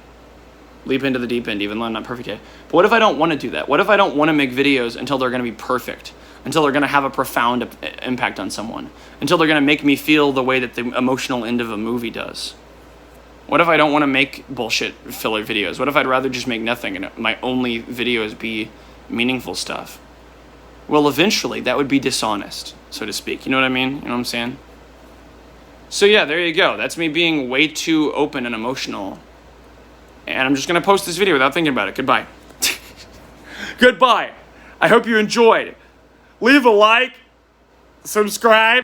Leap into the deep end, even though I'm not perfect yet. But what if I don't want to do that? What if I don't want to make videos until they're going to be perfect? Until they're going to have a profound impact on someone? Until they're going to make me feel the way that the emotional end of a movie does? What if I don't want to make bullshit filler videos? What if I'd rather just make nothing and my only videos be meaningful stuff? Well, eventually that would be dishonest, so to speak. You know what I mean? You know what I'm saying? So yeah, there you go. That's me being way too open and emotional. And I'm just going to post this video without thinking about it. Goodbye. Goodbye. I hope you enjoyed. Leave a like. Subscribe.